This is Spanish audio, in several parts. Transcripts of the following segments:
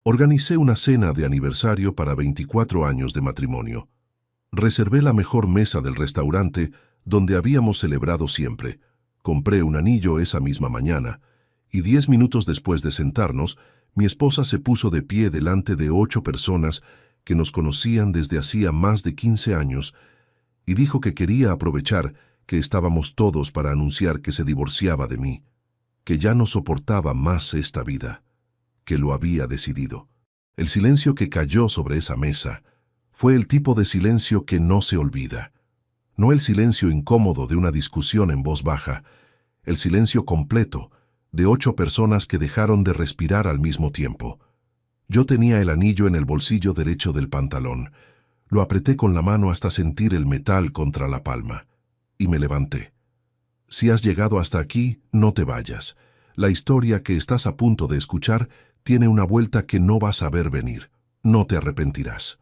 Organicé una cena de aniversario para 24 años de matrimonio. Reservé la mejor mesa del restaurante donde habíamos celebrado siempre. Compré un anillo esa misma mañana, y 10 minutos después de sentarnos, mi esposa se puso de pie delante de 8 personas que nos conocían desde hacía más de 15 años y dijo que quería aprovechar que estábamos todos para anunciar que se divorciaba de mí, que ya no soportaba más esta vida, que lo había decidido. El silencio que cayó sobre esa mesa fue el tipo de silencio que no se olvida. No el silencio incómodo de una discusión en voz baja, el silencio completo de 8 personas que dejaron de respirar al mismo tiempo. Yo tenía el anillo en el bolsillo derecho del pantalón. Lo apreté con la mano hasta sentir el metal contra la palma, y me levanté. Si has llegado hasta aquí, no te vayas. La historia que estás a punto de escuchar tiene una vuelta que no vas a ver venir. No te arrepentirás.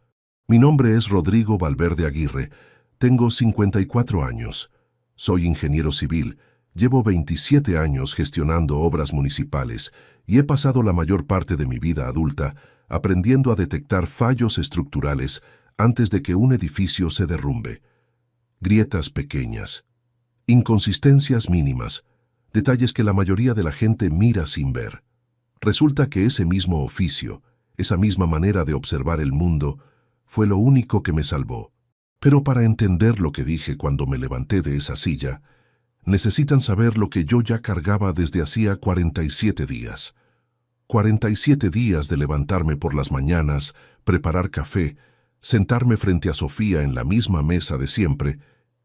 Mi nombre es Rodrigo Valverde Aguirre. Tengo 54 años. Soy ingeniero civil. Llevo 27 años gestionando obras municipales y he pasado la mayor parte de mi vida adulta aprendiendo a detectar fallos estructurales antes de que un edificio se derrumbe. Grietas pequeñas, inconsistencias mínimas, detalles que la mayoría de la gente mira sin ver. Resulta que ese mismo oficio, esa misma manera de observar el mundo, fue lo único que me salvó. Pero para entender lo que dije cuando me levanté de esa silla, necesitan saber lo que yo ya cargaba desde hacía 47 días. 47 días de levantarme por las mañanas, preparar café, sentarme frente a Sofía en la misma mesa de siempre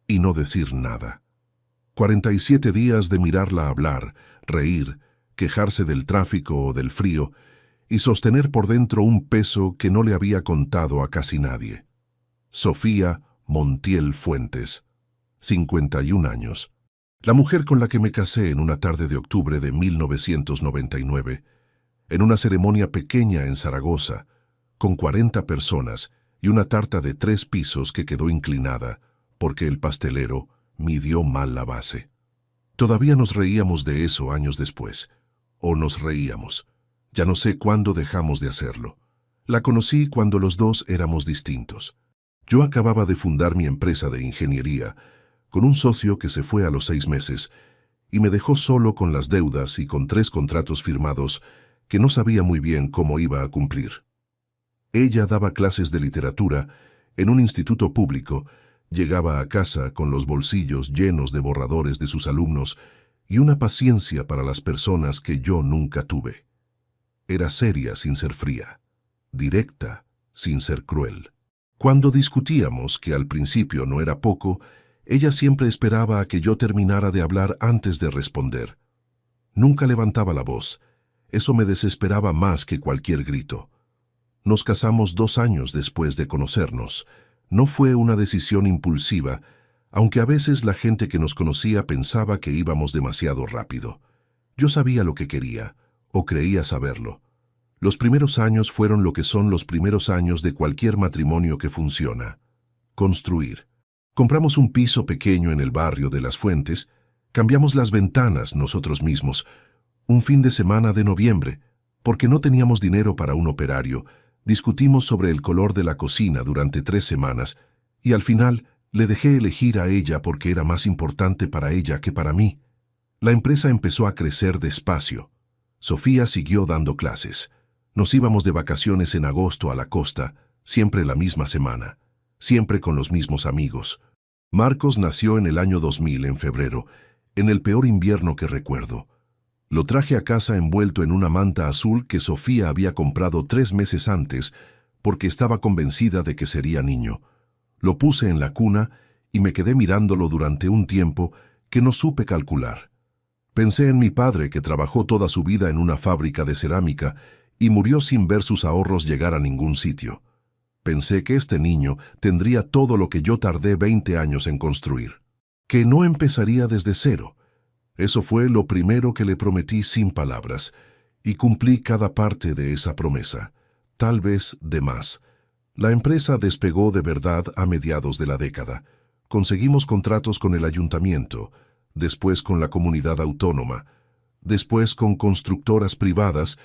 y no decir nada. 47 días de mirarla hablar, reír, quejarse del tráfico o del frío y sostener por dentro un peso que no le había contado a casi nadie. Sofía Montiel Fuentes, 51 años. La mujer con la que me casé en una tarde de octubre de 1999, en una ceremonia pequeña en Zaragoza, con 40 personas y una tarta de 3 pisos que quedó inclinada porque el pastelero midió mal la base. Todavía nos reíamos de eso años después. O nos reíamos. Ya no sé cuándo dejamos de hacerlo. La conocí cuando los dos éramos distintos. Yo acababa de fundar mi empresa de ingeniería, con un socio que se fue a los 6 meses, y me dejó solo con las deudas y con 3 contratos firmados que no sabía muy bien cómo iba a cumplir. Ella daba clases de literatura en un instituto público, llegaba a casa con los bolsillos llenos de borradores de sus alumnos y una paciencia para las personas que yo nunca tuve. Era seria sin ser fría, directa sin ser cruel. Cuando discutíamos, que al principio no era poco, ella siempre esperaba a que yo terminara de hablar antes de responder. Nunca levantaba la voz. Eso me desesperaba más que cualquier grito. Nos casamos 2 años después de conocernos. No fue una decisión impulsiva, aunque a veces la gente que nos conocía pensaba que íbamos demasiado rápido. Yo sabía lo que quería, o creía saberlo. Los primeros años fueron lo que son los primeros años de cualquier matrimonio que funciona. Construir. Compramos un piso pequeño en el barrio de Las Fuentes, cambiamos las ventanas nosotros mismos, un fin de semana de noviembre, porque no teníamos dinero para un operario, discutimos sobre el color de la cocina durante 3 semanas, y al final le dejé elegir a ella porque era más importante para ella que para mí. La empresa empezó a crecer despacio. Sofía siguió dando clases. Nos íbamos de vacaciones en agosto a la costa, siempre la misma semana, siempre con los mismos amigos. Marcos nació en el año 2000, en febrero, en el peor invierno que recuerdo. Lo traje a casa envuelto en una manta azul que Sofía había comprado 3 meses antes porque estaba convencida de que sería niño. Lo puse en la cuna y me quedé mirándolo durante un tiempo que no supe calcular. Pensé en mi padre, que trabajó toda su vida en una fábrica de cerámica y murió sin ver sus ahorros llegar a ningún sitio. Pensé que este niño tendría todo lo que yo tardé 20 años en construir, que no empezaría desde cero. Eso fue lo primero que le prometí sin palabras, y cumplí cada parte de esa promesa, tal vez de más. La empresa despegó de verdad a mediados de la década. Conseguimos contratos con el ayuntamiento, después con la comunidad autónoma, después con constructoras privadas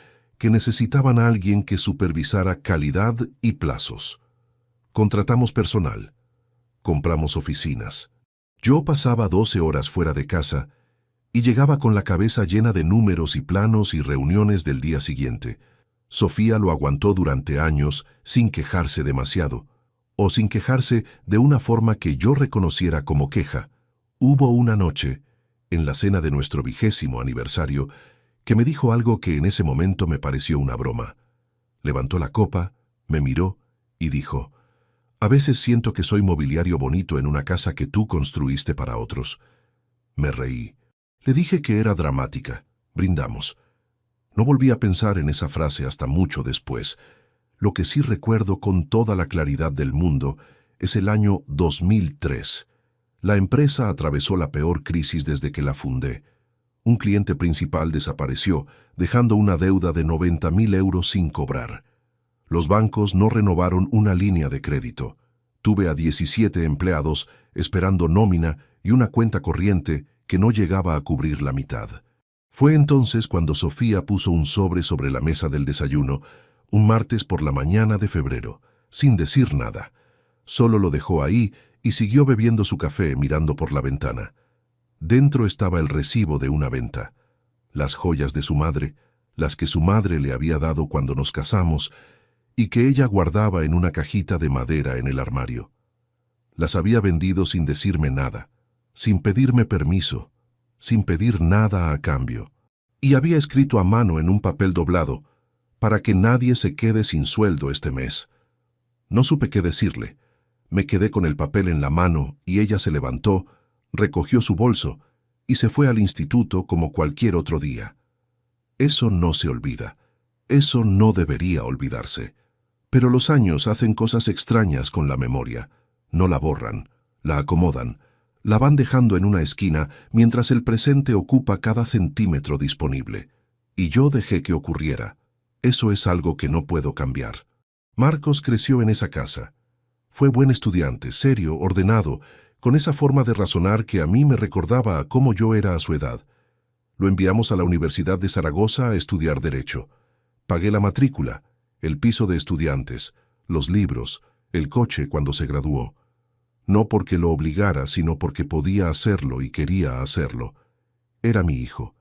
que necesitaban a alguien que supervisara calidad y plazos. Contratamos personal. Compramos oficinas. Yo pasaba 12 horas fuera de casa y llegaba con la cabeza llena de números y planos y reuniones del día siguiente. Sofía lo aguantó durante años sin quejarse demasiado, o sin quejarse de una forma que yo reconociera como queja. Hubo una noche, en la cena de nuestro 20º aniversario, que me dijo algo que en ese momento me pareció una broma. Levantó la copa, me miró y dijo: «A veces siento que soy mobiliario bonito en una casa que tú construiste para otros». Me reí. Le dije que era dramática. Brindamos. No volví a pensar en esa frase hasta mucho después. Lo que sí recuerdo con toda la claridad del mundo es el año 2003. La empresa atravesó la peor crisis desde que la fundé. Un cliente principal desapareció, dejando una deuda de 90.000 euros sin cobrar. Los bancos no renovaron una línea de crédito. Tuve a 17 empleados esperando nómina y una cuenta corriente que no llegaba a cubrir la mitad. Fue entonces cuando Sofía puso un sobre la mesa del desayuno, un martes por la mañana de febrero, sin decir nada. Solo lo dejó ahí y siguió bebiendo su café mirando por la ventana. Dentro estaba el recibo de una venta, las joyas de su madre, las que su madre le había dado cuando nos casamos y que ella guardaba en una cajita de madera en el armario. Las había vendido sin decirme nada, sin pedirme permiso, sin pedir nada a cambio. Y había escrito a mano en un papel doblado: «Para que nadie se quede sin sueldo este mes». No supe qué decirle. Me quedé con el papel en la mano y ella se levantó, recogió su bolso y se fue al instituto como cualquier otro día. Eso no se olvida. Eso no debería olvidarse. Pero los años hacen cosas extrañas con la memoria. No la borran, la acomodan, la van dejando en una esquina mientras el presente ocupa cada centímetro disponible. Y yo dejé que ocurriera. Eso es algo que no puedo cambiar. Marcos creció en esa casa. Fue buen estudiante, serio, ordenado, con esa forma de razonar que a mí me recordaba a cómo yo era a su edad. Lo enviamos a la Universidad de Zaragoza a estudiar Derecho. Pagué la matrícula, el piso de estudiantes, los libros, el coche cuando se graduó. No porque lo obligara, sino porque podía hacerlo y quería hacerlo. Era mi hijo.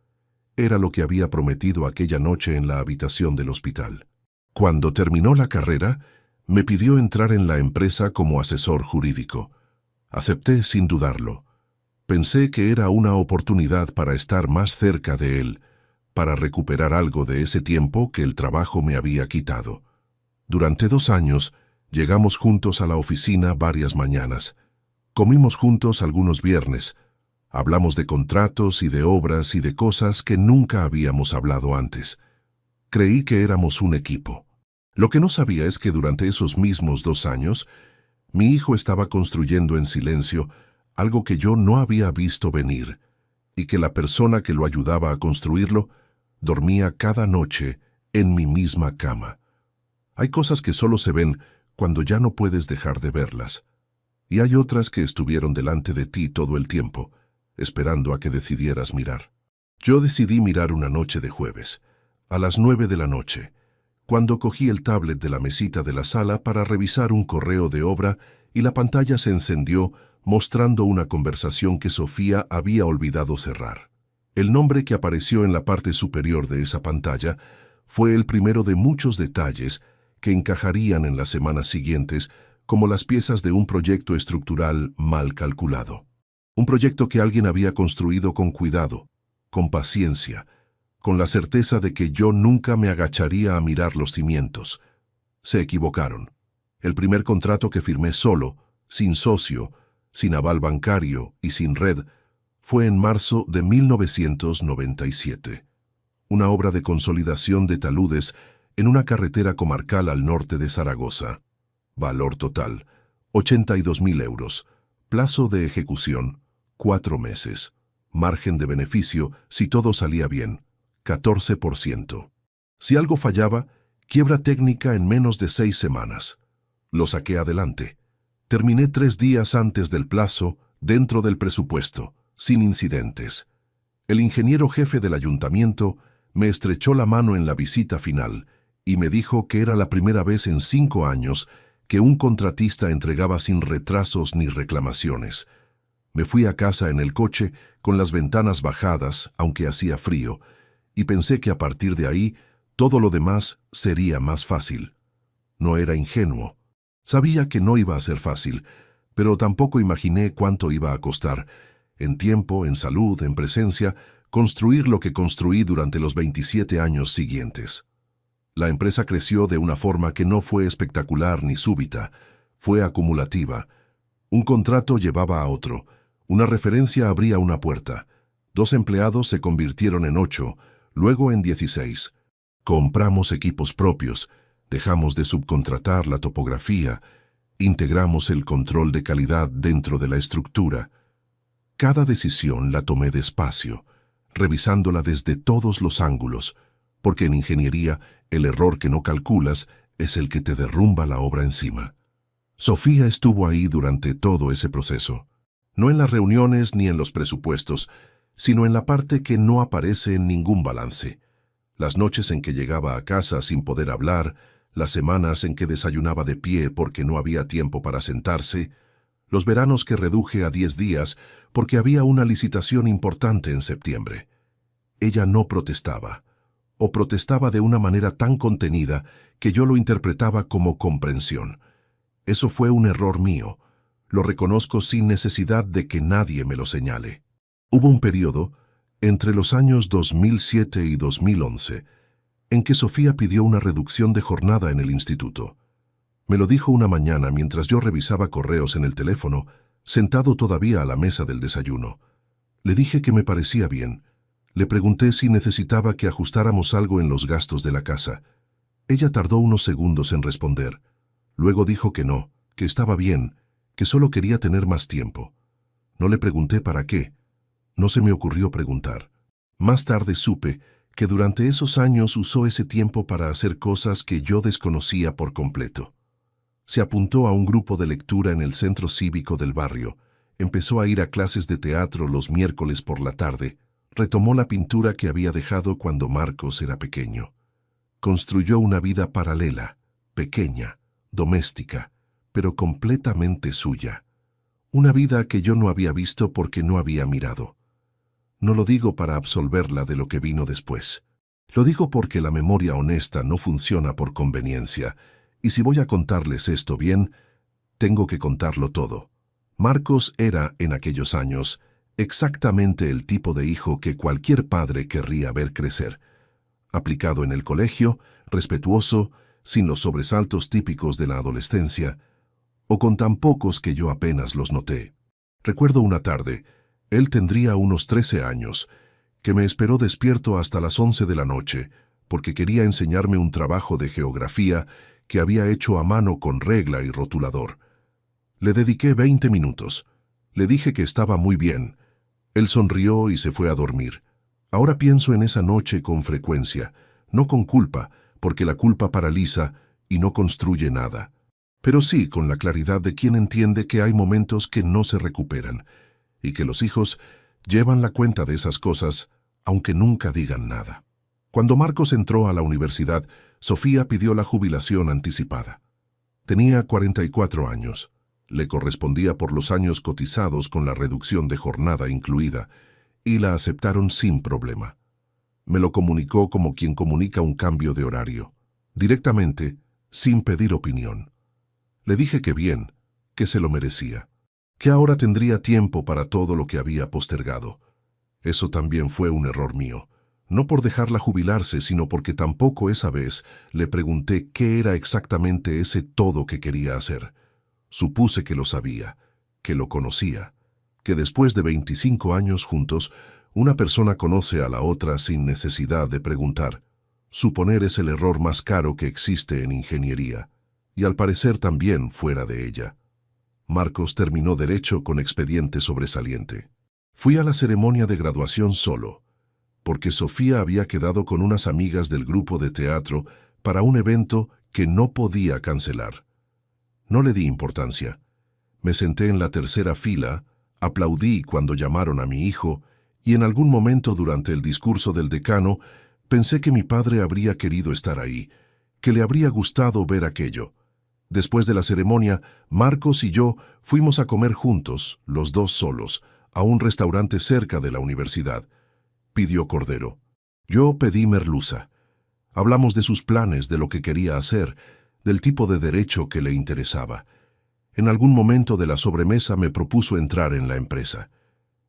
Era lo que había prometido aquella noche en la habitación del hospital. Cuando terminó la carrera, me pidió entrar en la empresa como asesor jurídico. Acepté sin dudarlo. Pensé que era una oportunidad para estar más cerca de él, para recuperar algo de ese tiempo que el trabajo me había quitado. Durante 2 años, llegamos juntos a la oficina varias mañanas. Comimos juntos algunos viernes. Hablamos de contratos y de obras y de cosas que nunca habíamos hablado antes. Creí que éramos un equipo. Lo que no sabía es que durante esos mismos 2 años, mi hijo estaba construyendo en silencio algo que yo no había visto venir, y que la persona que lo ayudaba a construirlo dormía cada noche en mi misma cama. Hay cosas que solo se ven cuando ya no puedes dejar de verlas, y hay otras que estuvieron delante de ti todo el tiempo, esperando a que decidieras mirar. Yo decidí mirar una noche de jueves, a las 9 de la noche, cuando cogí el tablet de la mesita de la sala para revisar un correo de obra y la pantalla se encendió mostrando una conversación que Sofía había olvidado cerrar. El nombre que apareció en la parte superior de esa pantalla fue el primero de muchos detalles que encajarían en las semanas siguientes como las piezas de un proyecto estructural mal calculado. Un proyecto que alguien había construido con cuidado, con paciencia, con la certeza de que yo nunca me agacharía a mirar los cimientos. Se equivocaron. El primer contrato que firmé solo, sin socio, sin aval bancario y sin red, fue en marzo de 1997. Una obra de consolidación de taludes en una carretera comarcal al norte de Zaragoza. Valor total, 82.000 euros. Plazo de ejecución, 4 meses. Margen de beneficio, si todo salía bien, 14%. Si algo fallaba, quiebra técnica en menos de 6 semanas. Lo saqué adelante. Terminé 3 días antes del plazo, dentro del presupuesto, sin incidentes. El ingeniero jefe del ayuntamiento Me estrechó la mano en la visita final y me dijo que era la primera vez en 5 años que un contratista entregaba sin retrasos ni reclamaciones. Me fui a casa en el coche con las ventanas bajadas, aunque hacía frío, y pensé que a partir de ahí todo lo demás sería más fácil. No era ingenuo. Sabía que no iba a ser fácil, pero tampoco imaginé cuánto iba a costar, en tiempo, en salud, en presencia, construir lo que construí durante los 27 años siguientes. La empresa creció de una forma que no fue espectacular ni súbita, fue acumulativa. Un contrato llevaba a otro, una referencia abría una puerta, 2 empleados se convirtieron en 8, luego en 16. Compramos equipos propios, dejamos de subcontratar la topografía, integramos el control de calidad dentro de la estructura. Cada decisión la tomé despacio, revisándola desde todos los ángulos, porque en ingeniería el error que no calculas es el que te derrumba la obra encima. Sofía estuvo ahí durante todo ese proceso, no en las reuniones ni en los presupuestos, sino en la parte que no aparece en ningún balance. Las noches en que llegaba a casa sin poder hablar, las semanas en que desayunaba de pie porque no había tiempo para sentarse, los veranos que reduje a 10 días porque había una licitación importante en septiembre. Ella no protestaba, o protestaba de una manera tan contenida que yo lo interpretaba como comprensión. Eso fue un error mío. Lo reconozco sin necesidad de que nadie me lo señale. Hubo un periodo, entre los años 2007 y 2011, en que Sofía pidió una reducción de jornada en el instituto. Me lo dijo una mañana mientras yo revisaba correos en el teléfono, sentado todavía a la mesa del desayuno. Le dije que me parecía bien. Le pregunté si necesitaba que ajustáramos algo en los gastos de la casa. Ella tardó unos segundos en responder. Luego dijo que no, que estaba bien, que solo quería tener más tiempo. No le pregunté para qué. No se me ocurrió preguntar. Más tarde supe que durante esos años usó ese tiempo para hacer cosas que yo desconocía por completo. Se apuntó a un grupo de lectura en el centro cívico del barrio, empezó a ir a clases de teatro los miércoles por la tarde, retomó la pintura que había dejado cuando Marcos era pequeño. Construyó una vida paralela, pequeña, doméstica, pero completamente suya. Una vida que yo no había visto porque no había mirado. No lo digo para absolverla de lo que vino después. Lo digo porque la memoria honesta no funciona por conveniencia, y si voy a contarles esto bien, tengo que contarlo todo. Marcos era, en aquellos años, exactamente el tipo de hijo que cualquier padre querría ver crecer. Aplicado en el colegio, respetuoso, sin los sobresaltos típicos de la adolescencia, o con tan pocos que yo apenas los noté. Recuerdo una tarde, él tendría unos 13 años, que me esperó despierto hasta las 11 de la noche, porque quería enseñarme un trabajo de geografía que había hecho a mano con regla y rotulador. Le dediqué 20 minutos. Le dije que estaba muy bien. Él sonrió y se fue a dormir. Ahora pienso en esa noche con frecuencia, no con culpa, porque la culpa paraliza y no construye nada. Pero sí con la claridad de quien entiende que hay momentos que no se recuperan, y que los hijos llevan la cuenta de esas cosas, aunque nunca digan nada. Cuando Marcos entró a la universidad, Sofía pidió la jubilación anticipada. Tenía 44 años. Le correspondía por los años cotizados con la reducción de jornada incluida, y la aceptaron sin problema. Me lo comunicó como quien comunica un cambio de horario, directamente, sin pedir opinión. Le dije que bien, que se lo merecía, que ahora tendría tiempo para todo lo que había postergado. Eso también fue un error mío, no por dejarla jubilarse, sino porque tampoco esa vez le pregunté qué era exactamente ese todo que quería hacer. Supuse que lo sabía, que lo conocía, que después de 25 años juntos, una persona conoce a la otra sin necesidad de preguntar. Suponer es el error más caro que existe en ingeniería, y al parecer también fuera de ella. Marcos terminó Derecho con expediente sobresaliente. Fui a la ceremonia de graduación solo, porque Sofía había quedado con unas amigas del grupo de teatro para un evento que no podía cancelar. No le di importancia. Me senté en la tercera fila, aplaudí cuando llamaron a mi hijo, y en algún momento durante el discurso del decano Pensé que mi padre habría querido estar ahí, que le habría gustado ver aquello. Después de la ceremonia, Marcos y yo fuimos a comer juntos, los dos solos, a un restaurante cerca de la universidad. Pidió cordero. Yo pedí merluza. Hablamos de sus planes, de lo que quería hacer, del tipo de derecho que le interesaba. En algún momento de la sobremesa me propuso entrar en la empresa.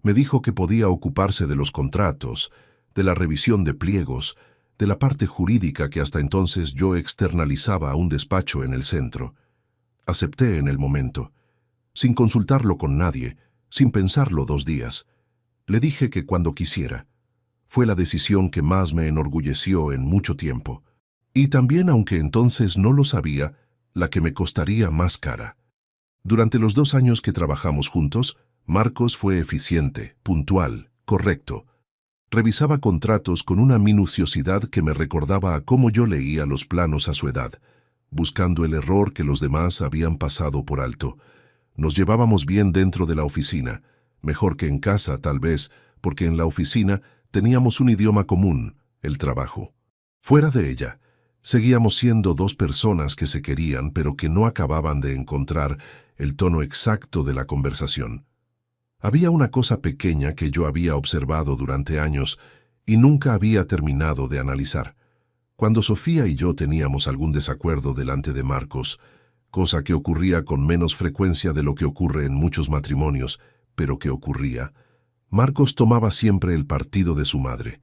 Me dijo que podía ocuparse de los contratos, de la revisión de pliegos, de la parte jurídica que hasta entonces yo externalizaba a un despacho en el centro. Acepté en el momento, sin consultarlo con nadie, sin pensarlo 2 días. Le dije que cuando quisiera. Fue la decisión que más me enorgulleció en mucho tiempo. Y también, aunque entonces no lo sabía, la que me costaría más cara. Durante los 2 años que trabajamos juntos, Marcos fue eficiente, puntual, correcto. Revisaba contratos con una minuciosidad que me recordaba a cómo yo leía los planos a su edad, buscando el error que los demás habían pasado por alto. Nos llevábamos bien dentro de la oficina, mejor que en casa tal vez, porque en la oficina teníamos un idioma común, el trabajo. Fuera de ella, seguíamos siendo 2 personas que se querían pero que no acababan de encontrar el tono exacto de la conversación. Había una cosa pequeña que yo había observado durante años y nunca había terminado de analizar. Cuando Sofía y yo teníamos algún desacuerdo delante de Marcos, cosa que ocurría con menos frecuencia de lo que ocurre en muchos matrimonios, pero que ocurría, Marcos tomaba siempre el partido de su madre,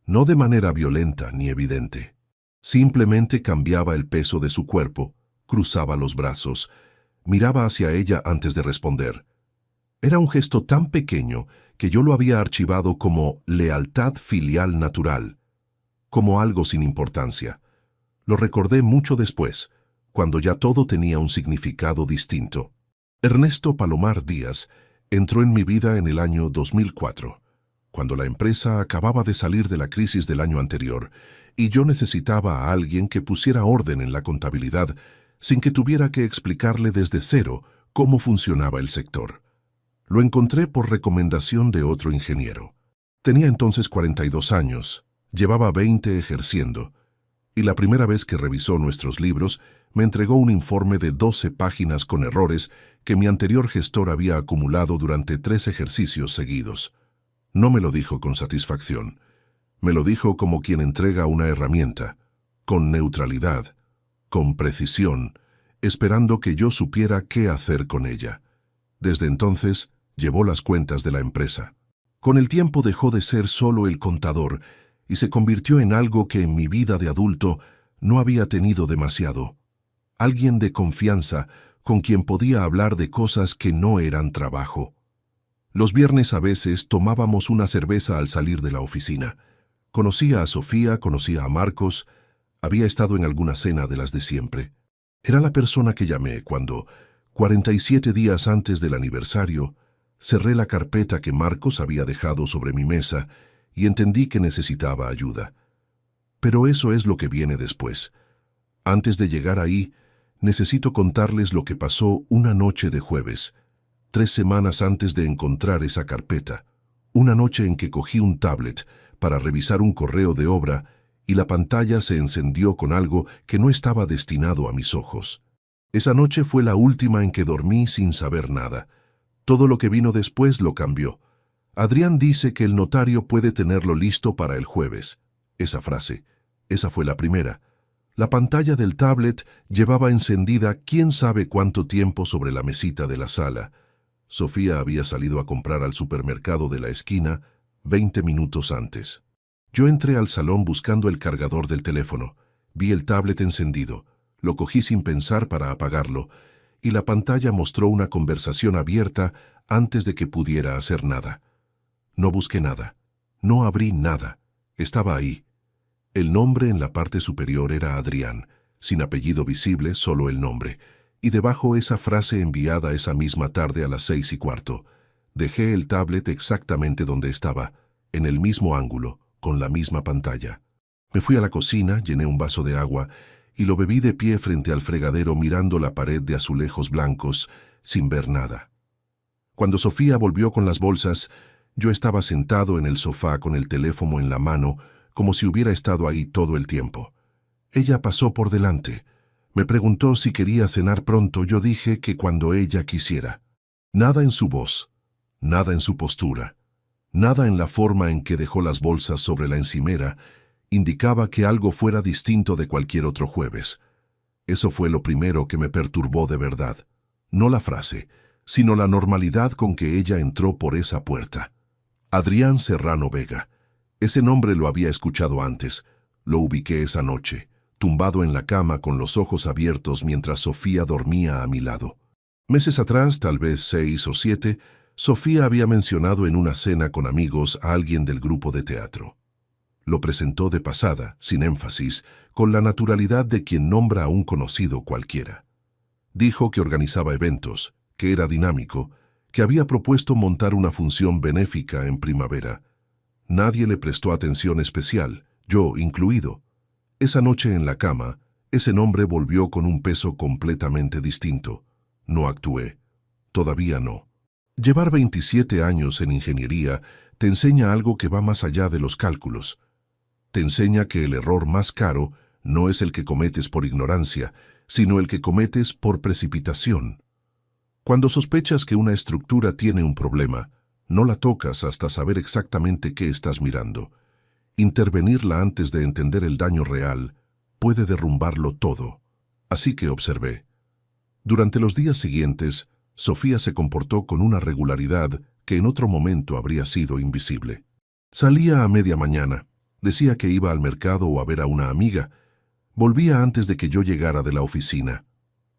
no de manera violenta ni evidente. Simplemente cambiaba el peso de su cuerpo, cruzaba los brazos, miraba hacia ella antes de responder. Era un gesto tan pequeño que yo lo había archivado como lealtad filial natural, como algo sin importancia. Lo recordé mucho después, cuando ya todo tenía un significado distinto. Ernesto Palomar Díaz entró en mi vida en el año 2004, cuando la empresa acababa de salir de la crisis del año anterior y yo necesitaba a alguien que pusiera orden en la contabilidad sin que tuviera que explicarle desde cero cómo funcionaba el sector. Lo encontré por recomendación de otro ingeniero. Tenía entonces 42 años, llevaba 20 ejerciendo, y la primera vez que revisó nuestros libros me entregó un informe de 12 páginas con errores que mi anterior gestor había acumulado durante 3 ejercicios seguidos. No me lo dijo con satisfacción. Me lo dijo como quien entrega una herramienta, con neutralidad, con precisión, esperando que yo supiera qué hacer con ella. Desde entonces, llevó las cuentas de la empresa. Con el tiempo dejó de ser solo el contador y se convirtió en algo que en mi vida de adulto no había tenido demasiado. Alguien de confianza con quien podía hablar de cosas que no eran trabajo. Los viernes a veces tomábamos una cerveza al salir de la oficina. Conocía a Sofía, conocía a Marcos, había estado en alguna cena de las de siempre. Era la persona que llamé cuando, 47 días antes del aniversario, cerré la carpeta que Marcos había dejado sobre mi mesa y entendí que necesitaba ayuda. Pero eso es lo que viene después. Antes de llegar ahí, necesito contarles lo que pasó una noche de jueves, 3 semanas antes de encontrar esa carpeta. Una noche en que cogí un tablet para revisar un correo de obra y la pantalla se encendió con algo que no estaba destinado a mis ojos. Esa noche fue la última en que dormí sin saber nada. Todo lo que vino después lo cambió. Adrián dice que el notario puede tenerlo listo para el jueves. Esa frase, esa fue la primera. La pantalla del tablet llevaba encendida quién sabe cuánto tiempo sobre la mesita de la sala. Sofía había salido a comprar al supermercado de la esquina 20 minutos antes. Yo entré al salón buscando el cargador del teléfono. Vi el tablet encendido. Lo cogí sin pensar para apagarlo, y la pantalla mostró una conversación abierta antes de que pudiera hacer nada. No busqué nada. No abrí nada. Estaba ahí. El nombre en la parte superior era Adrián, sin apellido visible, solo el nombre, y debajo esa frase enviada esa misma tarde a las 6:15. Dejé el tablet exactamente donde estaba, en el mismo ángulo, con la misma pantalla. Me fui a la cocina, llené un vaso de agua y lo bebí de pie frente al fregadero mirando la pared de azulejos blancos, sin ver nada. Cuando Sofía volvió con las bolsas, yo estaba sentado en el sofá con el teléfono en la mano, como si hubiera estado ahí todo el tiempo. Ella pasó por delante. Me preguntó si quería cenar pronto. Yo dije que cuando ella quisiera. Nada en su voz, nada en su postura, nada en la forma en que dejó las bolsas sobre la encimera indicaba que algo fuera distinto de cualquier otro jueves. Eso fue lo primero que me perturbó de verdad. No la frase, sino la normalidad con que ella entró por esa puerta. Adrián Serrano Vega. Ese nombre lo había escuchado antes. Lo ubiqué esa noche, tumbado en la cama con los ojos abiertos mientras Sofía dormía a mi lado. Meses atrás, tal vez 6 o 7, Sofía había mencionado en una cena con amigos a alguien del grupo de teatro. Lo presentó de pasada, sin énfasis, con la naturalidad de quien nombra a un conocido cualquiera. Dijo que organizaba eventos, que era dinámico, que había propuesto montar una función benéfica en primavera. Nadie le prestó atención especial, yo incluido. Esa noche en la cama, ese nombre volvió con un peso completamente distinto. No actué. Todavía no. Llevar 27 años en ingeniería te enseña algo que va más allá de los cálculos. Te enseña que el error más caro no es el que cometes por ignorancia, sino el que cometes por precipitación. Cuando sospechas que una estructura tiene un problema, no la tocas hasta saber exactamente qué estás mirando. Intervenirla antes de entender el daño real puede derrumbarlo todo. Así que observé. Durante los días siguientes, Sofía se comportó con una regularidad que en otro momento habría sido invisible. Salía a media mañana, decía que iba al mercado o a ver a una amiga, volvía antes de que yo llegara de la oficina.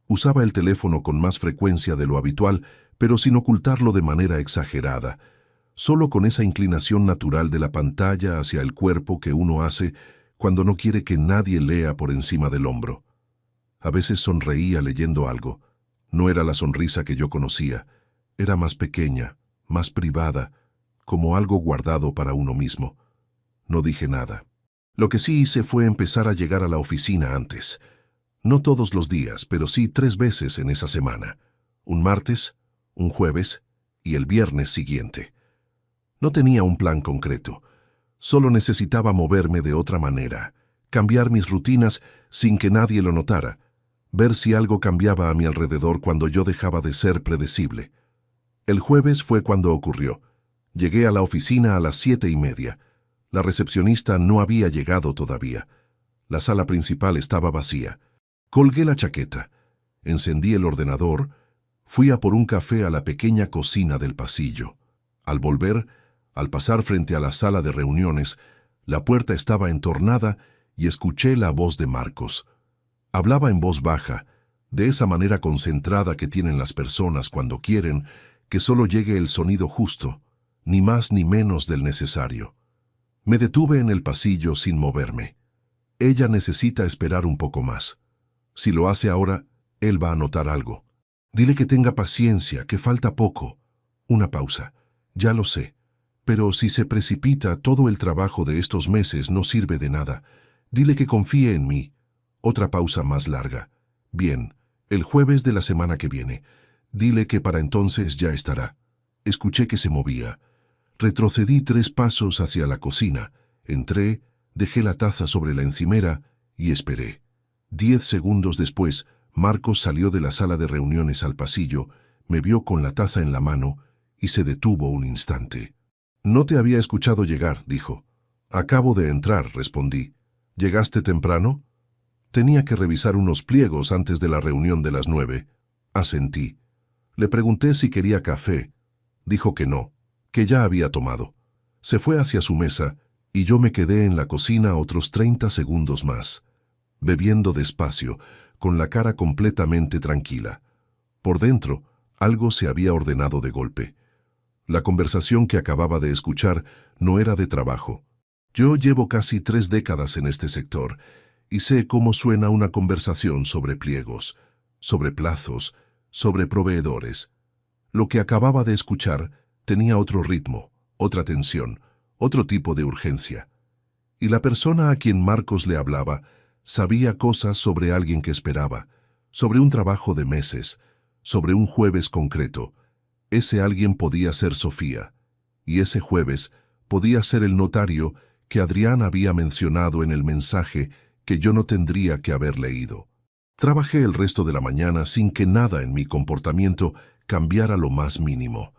Usaba el teléfono con más frecuencia de lo habitual, pero sin ocultarlo de manera exagerada, solo con esa inclinación natural de la pantalla hacia el cuerpo que uno hace cuando no quiere que nadie lea por encima del hombro. A veces sonreía leyendo algo. No era la sonrisa que yo conocía. Era más pequeña, más privada, como algo guardado para uno mismo. No dije nada. Lo que sí hice fue empezar a llegar a la oficina antes. No todos los días, pero sí 3 veces en esa semana. Un martes, un jueves y el viernes siguiente. No tenía un plan concreto. Solo necesitaba moverme de otra manera, cambiar mis rutinas sin que nadie lo notara, ver si algo cambiaba a mi alrededor cuando yo dejaba de ser predecible. El jueves fue cuando ocurrió. Llegué a la oficina a las 7:30. La recepcionista no había llegado todavía. La sala principal estaba vacía. Colgué la chaqueta, encendí el ordenador, fui a por un café a la pequeña cocina del pasillo. Al volver, al pasar frente a la sala de reuniones, la puerta estaba entornada y escuché la voz de Marcos. Hablaba en voz baja, de esa manera concentrada que tienen las personas cuando quieren que solo llegue el sonido justo, ni más ni menos del necesario. Me detuve en el pasillo sin moverme. Ella necesita esperar un poco más. Si lo hace ahora, él va a notar algo. Dile que tenga paciencia, que falta poco. Una pausa. Ya lo sé. Pero si se precipita, todo el trabajo de estos meses no sirve de nada. Dile que confíe en mí. Otra pausa más larga. Bien, el jueves de la semana que viene. Dile que para entonces ya estará. Escuché que se movía. Retrocedí 3 pasos hacia la cocina. Entré, dejé la taza sobre la encimera y esperé. 10 segundos después, Marcos salió de la sala de reuniones al pasillo, me vio con la taza en la mano y se detuvo un instante. «No te había escuchado llegar», dijo. «Acabo de entrar», respondí. «¿Llegaste temprano?» «Tenía que revisar unos pliegos antes de la reunión de las 9». Asentí. Le pregunté si quería café. Dijo que no, que ya había tomado. Se fue hacia su mesa y yo me quedé en la cocina otros 30 segundos más, bebiendo despacio, con la cara completamente tranquila. Por dentro, algo se había ordenado de golpe. La conversación que acababa de escuchar no era de trabajo. Yo llevo casi 3 décadas en este sector y sé cómo suena una conversación sobre pliegos, sobre plazos, sobre proveedores. Lo que acababa de escuchar tenía otro ritmo, otra tensión, otro tipo de urgencia. Y la persona a quien Marcos le hablaba sabía cosas sobre alguien que esperaba, sobre un trabajo de meses, sobre un jueves concreto. Ese alguien podía ser Sofía, y ese jueves podía ser el notario que Adrián había mencionado en el mensaje que yo no tendría que haber leído. Trabajé el resto de la mañana sin que nada en mi comportamiento cambiara lo más mínimo.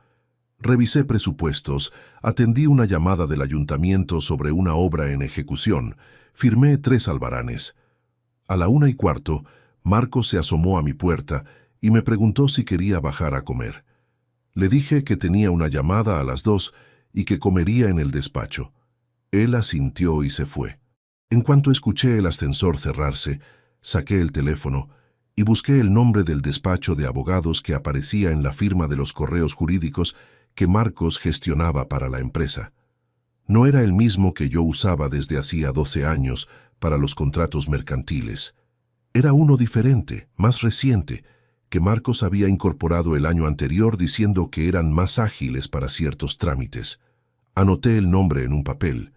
Revisé presupuestos, atendí una llamada del ayuntamiento sobre una obra en ejecución, firmé 3 albaranes. A la 1:15, Marcos se asomó a mi puerta y me preguntó si quería bajar a comer. Le dije que tenía una llamada a las 2 y que comería en el despacho. Él asintió y se fue. En cuanto escuché el ascensor cerrarse, saqué el teléfono y busqué el nombre del despacho de abogados que aparecía en la firma de los correos jurídicos que Marcos gestionaba para la empresa. No era el mismo que yo usaba desde hacía 12 años para los contratos mercantiles. Era uno diferente, más reciente, que Marcos había incorporado el año anterior diciendo que eran más ágiles para ciertos trámites. Anoté el nombre en un papel.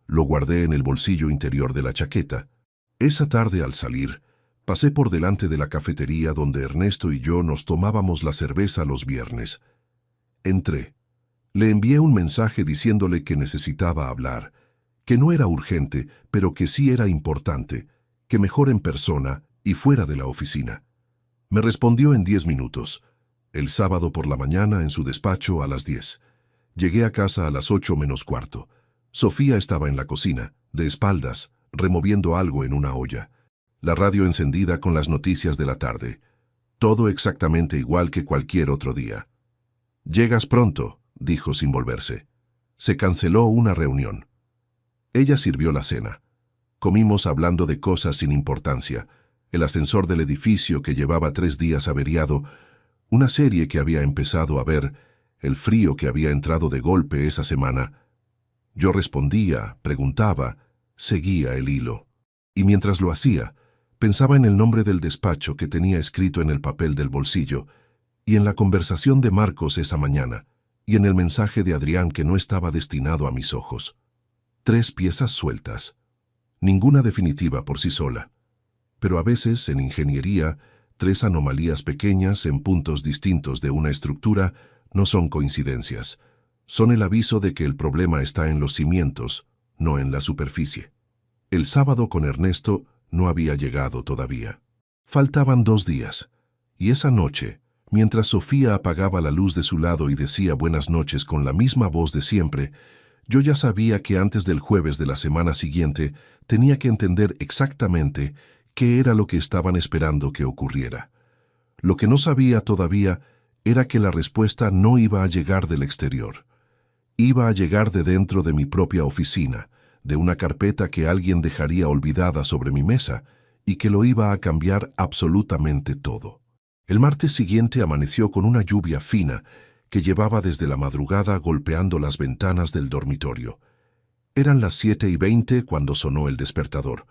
Lo guardé en el bolsillo interior de la chaqueta. Esa tarde al salir, pasé por delante de la cafetería donde Ernesto y yo nos tomábamos la cerveza los viernes. Entré. Le envié un mensaje diciéndole que necesitaba hablar, que no era urgente, pero que sí era importante, que mejor en persona y fuera de la oficina. Me respondió en 10 minutos. El sábado por la mañana en su despacho a las 10. Llegué a casa a las 8:45. Sofía estaba en la cocina, de espaldas, removiendo algo en una olla. La radio encendida con las noticias de la tarde. Todo exactamente igual que cualquier otro día. «Llegas pronto», dijo sin volverse. Se canceló una reunión. Ella sirvió la cena. Comimos hablando de cosas sin importancia. El ascensor del edificio que llevaba 3 días averiado, una serie que había empezado a ver, el frío que había entrado de golpe esa semana. Yo respondía, preguntaba, seguía el hilo. Y mientras lo hacía, pensaba en el nombre del despacho que tenía escrito en el papel del bolsillo, y en la conversación de Marcos esa mañana, y en el mensaje de Adrián que no estaba destinado a mis ojos. 3 piezas sueltas. Ninguna definitiva por sí sola. Pero a veces, en ingeniería, 3 anomalías pequeñas en puntos distintos de una estructura no son coincidencias. Son el aviso de que el problema está en los cimientos, no en la superficie. El sábado con Ernesto no había llegado todavía. Faltaban 2 días, y esa noche, mientras Sofía apagaba la luz de su lado y decía buenas noches con la misma voz de siempre, yo ya sabía que antes del jueves de la semana siguiente tenía que entender exactamente qué era lo que estaban esperando que ocurriera. Lo que no sabía todavía era que la respuesta no iba a llegar del exterior. Iba a llegar de dentro de mi propia oficina, de una carpeta que alguien dejaría olvidada sobre mi mesa y que lo iba a cambiar absolutamente todo. El martes siguiente amaneció con una lluvia fina que llevaba desde la madrugada golpeando las ventanas del dormitorio. Eran las 7:20 cuando sonó el despertador.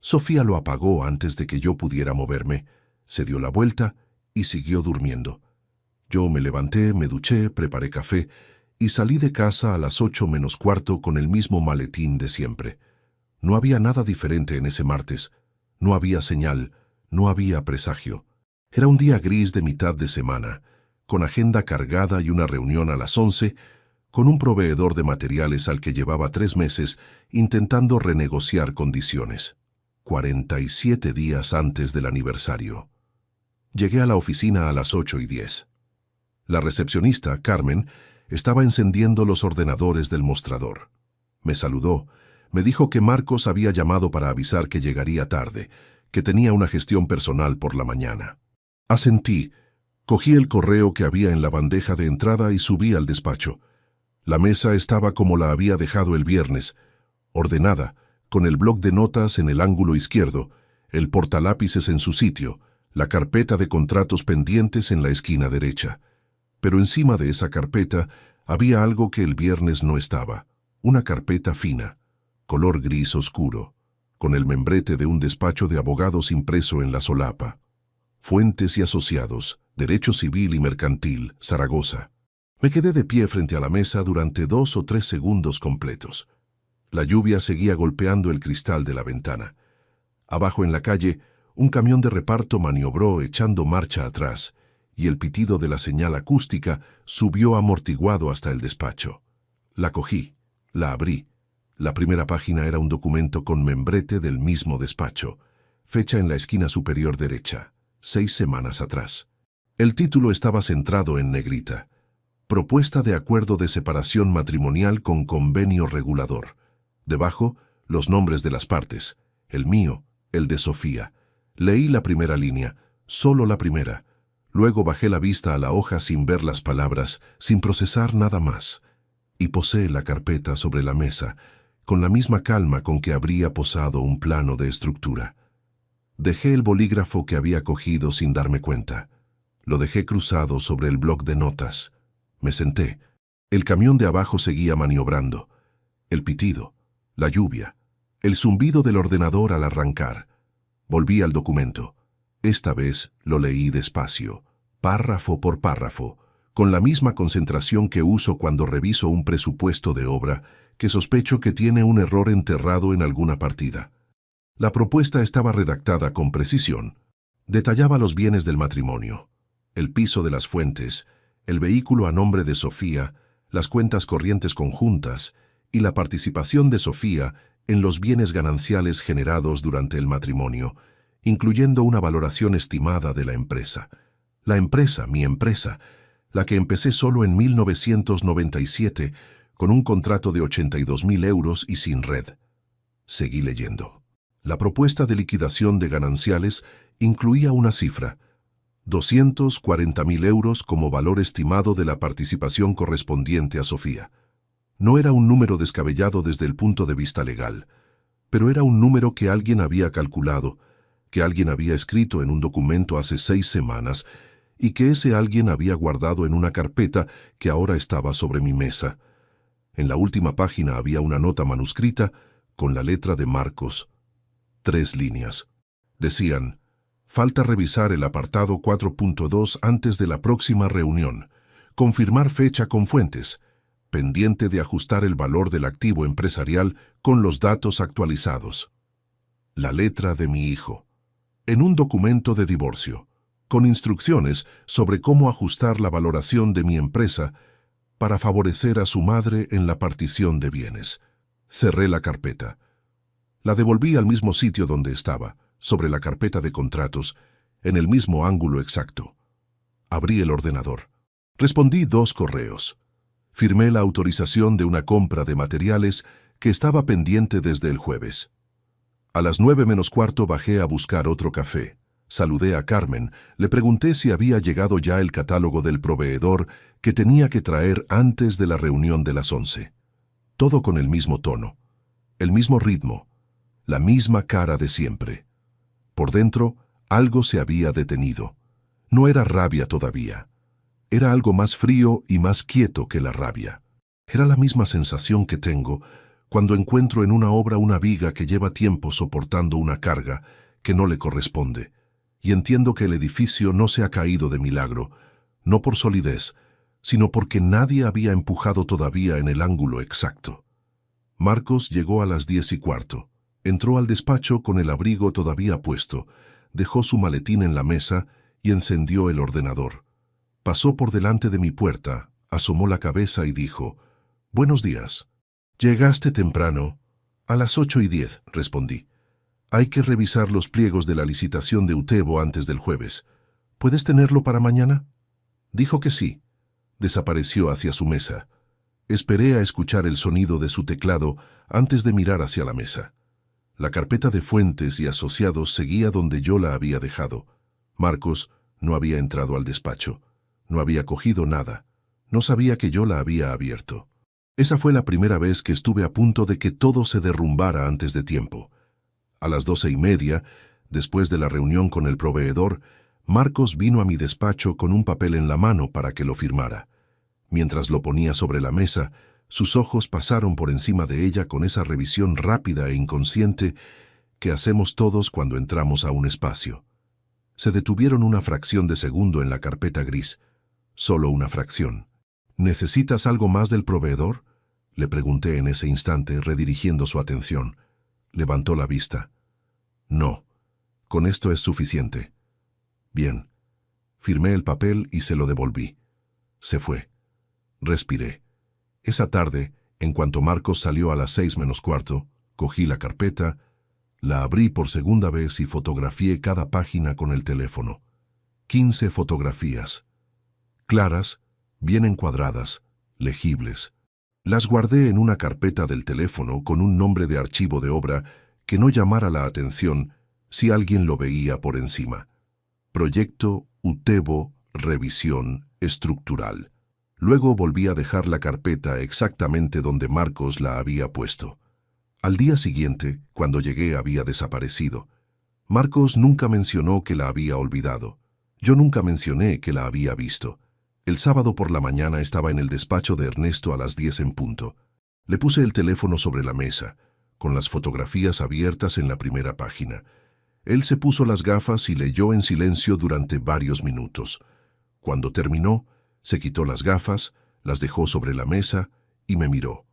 Sofía lo apagó antes de que yo pudiera moverme, se dio la vuelta y siguió durmiendo. Yo me levanté, me duché, preparé café y salí de casa a las 8:15 con el mismo maletín de siempre. No había nada diferente en ese martes. No había señal, no había presagio. Era un día gris de mitad de semana, con agenda cargada y una reunión a las 11, con un proveedor de materiales al que llevaba 3 meses intentando renegociar condiciones. 47 días antes del aniversario. Llegué a la oficina a las 8:10. La recepcionista, Carmen, estaba encendiendo los ordenadores del mostrador. Me saludó, me dijo que Marcos había llamado para avisar que llegaría tarde, que tenía una gestión personal por la mañana. Asentí, cogí el correo que había en la bandeja de entrada y subí al despacho. La mesa estaba como la había dejado el viernes, ordenada, con el bloc de notas en el ángulo izquierdo, el portalápices en su sitio, la carpeta de contratos pendientes en la esquina derecha. Pero encima de esa carpeta había algo que el viernes no estaba, una carpeta fina, color gris oscuro, con el membrete de un despacho de abogados impreso en la solapa. Fuentes y Asociados, Derecho Civil y Mercantil, Zaragoza. Me quedé de pie frente a la mesa durante 2 o 3 segundos completos. La lluvia seguía golpeando el cristal de la ventana. Abajo en la calle, un camión de reparto maniobró echando marcha atrás, y el pitido de la señal acústica subió amortiguado hasta el despacho. La cogí, la abrí, La primera página era un documento con membrete del mismo despacho, fecha en la esquina superior derecha, 6 semanas atrás. El título estaba centrado en negrita. Propuesta de acuerdo de separación matrimonial con convenio regulador. Debajo, los nombres de las partes. El mío, el de Sofía. Leí la primera línea, solo la primera. Luego bajé la vista a la hoja sin ver las palabras, sin procesar nada más. Y posé la carpeta sobre la mesa, con la misma calma con que habría posado un plano de estructura. Dejé el bolígrafo que había cogido sin darme cuenta. Lo dejé cruzado sobre el bloc de notas. Me senté. El camión de abajo seguía maniobrando. El pitido, la lluvia, el zumbido del ordenador al arrancar. Volví al documento. Esta vez lo leí despacio, párrafo por párrafo, con la misma concentración que uso cuando reviso un presupuesto de obra que sospecho que tiene un error enterrado en alguna partida. La propuesta estaba redactada con precisión. Detallaba los bienes del matrimonio, el piso de las fuentes, el vehículo a nombre de Sofía, las cuentas corrientes conjuntas y la participación de Sofía en los bienes gananciales generados durante el matrimonio, incluyendo una valoración estimada de la empresa. La empresa, mi empresa, la que empecé solo en 1997, con un contrato de 82.000 euros y sin red. Seguí leyendo. La propuesta de liquidación de gananciales incluía una cifra: 240.000 euros como valor estimado de la participación correspondiente a Sofía. No era un número descabellado desde el punto de vista legal, pero era un número que alguien había calculado, que alguien había escrito en un documento hace 6 semanas y que ese alguien había guardado en una carpeta que ahora estaba sobre mi mesa. En la última página había una nota manuscrita con la letra de Marcos. 3 líneas. Decían: falta revisar el apartado 4.2 antes de la próxima reunión. Confirmar fecha con fuentes. Pendiente de ajustar el valor del activo empresarial con los datos actualizados. La letra de mi hijo. En un documento de divorcio, con instrucciones sobre cómo ajustar la valoración de mi empresa para favorecer a su madre en la partición de bienes. Cerré la carpeta. La devolví al mismo sitio donde estaba, sobre la carpeta de contratos, en el mismo ángulo exacto. Abrí el ordenador. Respondí 2 correos. Firmé la autorización de una compra de materiales que estaba pendiente desde el jueves. A las 9:45 bajé a buscar otro café. Saludé a Carmen, le pregunté si había llegado ya el catálogo del proveedor que tenía que traer antes de la reunión de las 11. Todo con el mismo tono, el mismo ritmo, la misma cara de siempre. Por dentro, algo se había detenido. No era rabia todavía. Era algo más frío y más quieto que la rabia. Era la misma sensación que tengo cuando encuentro en una obra una viga que lleva tiempo soportando una carga que no le corresponde, y entiendo que el edificio no se ha caído de milagro, no por solidez, sino porque nadie había empujado todavía en el ángulo exacto. Marcos llegó a las 10:15. Entró al despacho con el abrigo todavía puesto, dejó su maletín en la mesa y encendió el ordenador. Pasó por delante de mi puerta, asomó la cabeza y dijo: «Buenos días». «Llegaste temprano». «A las 8:10», respondí. «Hay que revisar los pliegos de la licitación de Utebo antes del jueves. ¿Puedes tenerlo para mañana?» Dijo que sí. Desapareció hacia su mesa. Esperé a escuchar el sonido de su teclado antes de mirar hacia la mesa. La carpeta de fuentes y asociados seguía donde yo la había dejado. Marcos no había entrado al despacho. No había cogido nada. No sabía que yo la había abierto. Esa fue la primera vez que estuve a punto de que todo se derrumbara antes de tiempo. A las 12:30, después de la reunión con el proveedor, Marcos vino a mi despacho con un papel en la mano para que lo firmara. Mientras lo ponía sobre la mesa, sus ojos pasaron por encima de ella con esa revisión rápida e inconsciente que hacemos todos cuando entramos a un espacio. Se detuvieron una fracción de segundo en la carpeta gris. Solo una fracción. «¿Necesitas algo más del proveedor?», le pregunté en ese instante, redirigiendo su atención. Levantó la vista. «No, con esto es suficiente». «Bien». Firmé el papel y se lo devolví. Se fue. Respiré. Esa tarde, En cuanto Marcos salió a las 6:45, cogí la carpeta, la abrí por segunda vez y fotografié cada página con el teléfono. 15 fotografías. Claras, bien encuadradas, legibles. Las guardé en una carpeta del teléfono con un nombre de archivo de obra que no llamara la atención si alguien lo veía por encima. Proyecto Utebo Revisión Estructural. Luego volví a dejar la carpeta exactamente donde Marcos la había puesto. Al día siguiente, cuando llegué, había desaparecido. Marcos nunca mencionó que la había olvidado. Yo nunca mencioné que la había visto. El sábado por la mañana estaba en el despacho de Ernesto a las 10 en punto. Le puse el teléfono sobre la mesa, con las fotografías abiertas en la primera página. Él se puso las gafas y leyó en silencio durante varios minutos. Cuando terminó, se quitó las gafas, las dejó sobre la mesa y me miró.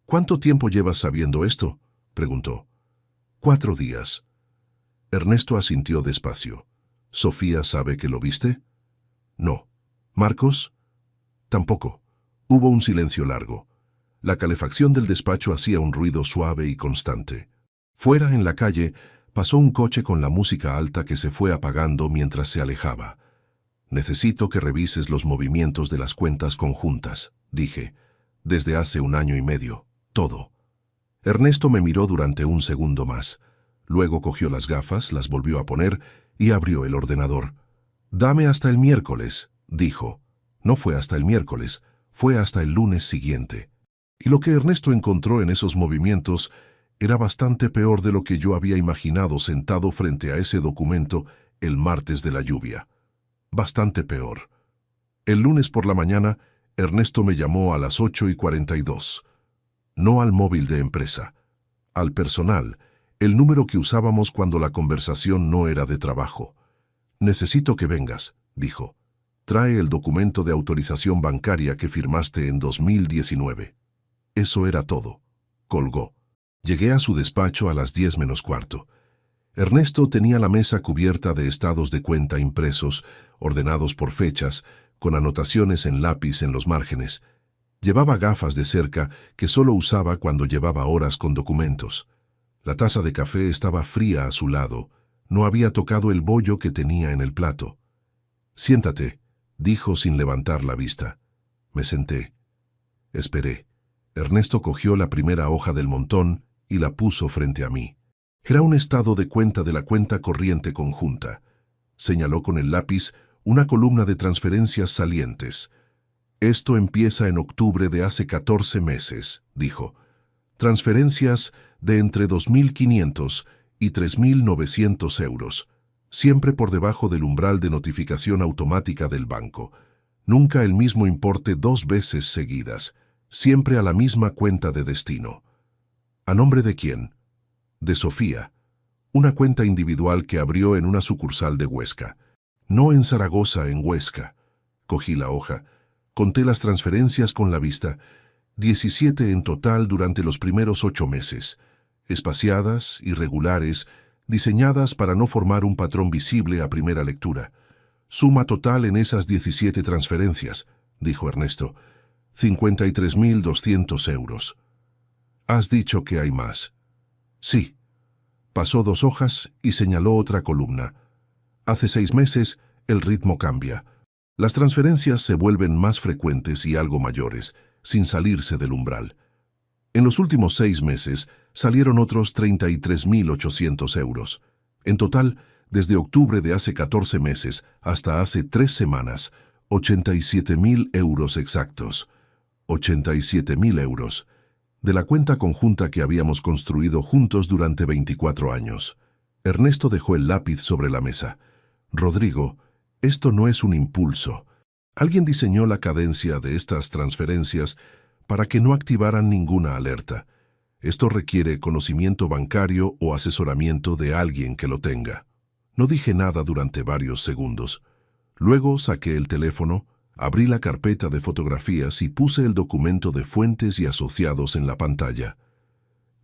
«¿Cuánto tiempo llevas sabiendo esto?», preguntó. «4 días». Ernesto asintió despacio. «¿Sofía sabe que lo viste?». «No». «¿Marcos?». «Tampoco». Hubo un silencio largo. La calefacción del despacho hacía un ruido suave y constante. Fuera, en la calle, pasó un coche con la música alta que se fue apagando mientras se alejaba. «Necesito que revises los movimientos de las cuentas conjuntas», dije. «Desde hace 1 año y medio. Todo». Ernesto me miró durante un segundo más. Luego cogió las gafas, las volvió a poner y abrió el ordenador. «Dame hasta el miércoles», dijo. No fue hasta el miércoles, fue hasta el lunes siguiente. Y lo que Ernesto encontró en esos movimientos era bastante peor de lo que yo había imaginado sentado frente a ese documento el martes de la lluvia. Bastante peor. El lunes por la mañana, Ernesto me llamó a las 8:42. No al móvil de empresa, al personal, el número que usábamos cuando la conversación no era de trabajo. «Necesito que vengas», dijo. «Trae el documento de autorización bancaria que firmaste en 2019». Eso era todo. Colgó. Llegué a su despacho a las 10:45. Ernesto tenía la mesa cubierta de estados de cuenta impresos, ordenados por fechas, con anotaciones en lápiz en los márgenes. Llevaba gafas de cerca que solo usaba cuando llevaba horas con documentos. La taza de café estaba fría a su lado. No había tocado el bollo que tenía en el plato. «Siéntate», dijo sin levantar la vista. Me senté. Esperé. Ernesto cogió la primera hoja del montón y la puso frente a mí. Era un estado de cuenta de la cuenta corriente conjunta. Señaló con el lápiz una columna de transferencias salientes. «Esto empieza en octubre de hace 14 meses», dijo. «Transferencias de entre 2.500 y 3.900 euros, siempre por debajo del umbral de notificación automática del banco. Nunca el mismo importe 2 veces seguidas, siempre a la misma cuenta de destino». ¿A nombre de quién? De Sofía. Una cuenta individual que abrió en una sucursal de Huesca. No en Zaragoza, en Huesca. Cogí la hoja. Conté las transferencias con la vista. 17 en total durante los primeros 8 meses. Espaciadas, irregulares, diseñadas para no formar un patrón visible a primera lectura. Suma total en esas 17 transferencias, dijo Ernesto. 53.200 euros. ¿Has dicho que hay más? Sí. Pasó 2 hojas y señaló otra columna. Hace 6 meses, el ritmo cambia. Las transferencias se vuelven más frecuentes y algo mayores, sin salirse del umbral. En los últimos 6 meses, salieron otros 33.800 euros. En total, desde octubre de hace 14 meses hasta hace 3 semanas, 87.000 euros exactos. 87.000 euros. De la cuenta conjunta que habíamos construido juntos durante 24 años. Ernesto dejó el lápiz sobre la mesa. «Rodrigo, esto no es un impulso. Alguien diseñó la cadencia de estas transferencias para que no activaran ninguna alerta. Esto requiere conocimiento bancario o asesoramiento de alguien que lo tenga». No dije nada durante varios segundos. Luego saqué el teléfono, abrí la carpeta de fotografías y puse el documento de fuentes y asociados en la pantalla.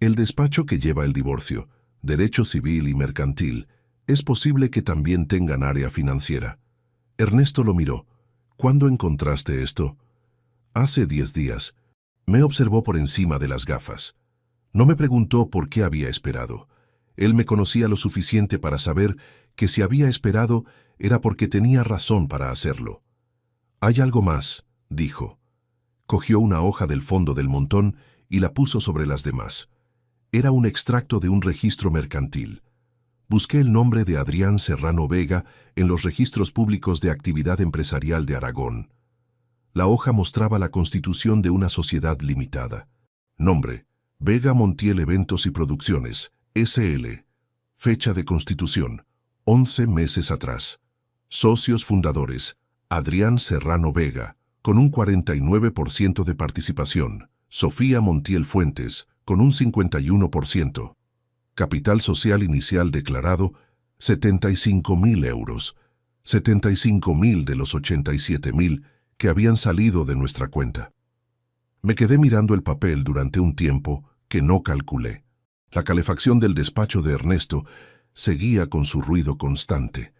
El despacho que lleva el divorcio, derecho civil y mercantil, es posible que también tengan área financiera. Ernesto lo miró. «¿Cuándo encontraste esto?» «Hace 10 días. Me observó por encima de las gafas. No me preguntó por qué había esperado. Él me conocía lo suficiente para saber que si había esperado era porque tenía razón para hacerlo. «Hay algo más», dijo. Cogió una hoja del fondo del montón y la puso sobre las demás. Era un extracto de un registro mercantil. Busqué el nombre de Adrián Serrano Vega en los registros públicos de actividad empresarial de Aragón. La hoja mostraba la constitución de una sociedad limitada. Nombre: Vega Montiel Eventos y Producciones, S.L. Fecha de constitución: 11 meses atrás. Socios fundadores: Adrián Serrano Vega, con un 49% de participación. Sofía Montiel Fuentes, con un 51%. Capital social inicial declarado: 75.000 euros. 75.000 de los 87.000 que habían salido de nuestra cuenta. Me quedé mirando el papel durante un tiempo que no calculé. La calefacción del despacho de Ernesto seguía con su ruido constante.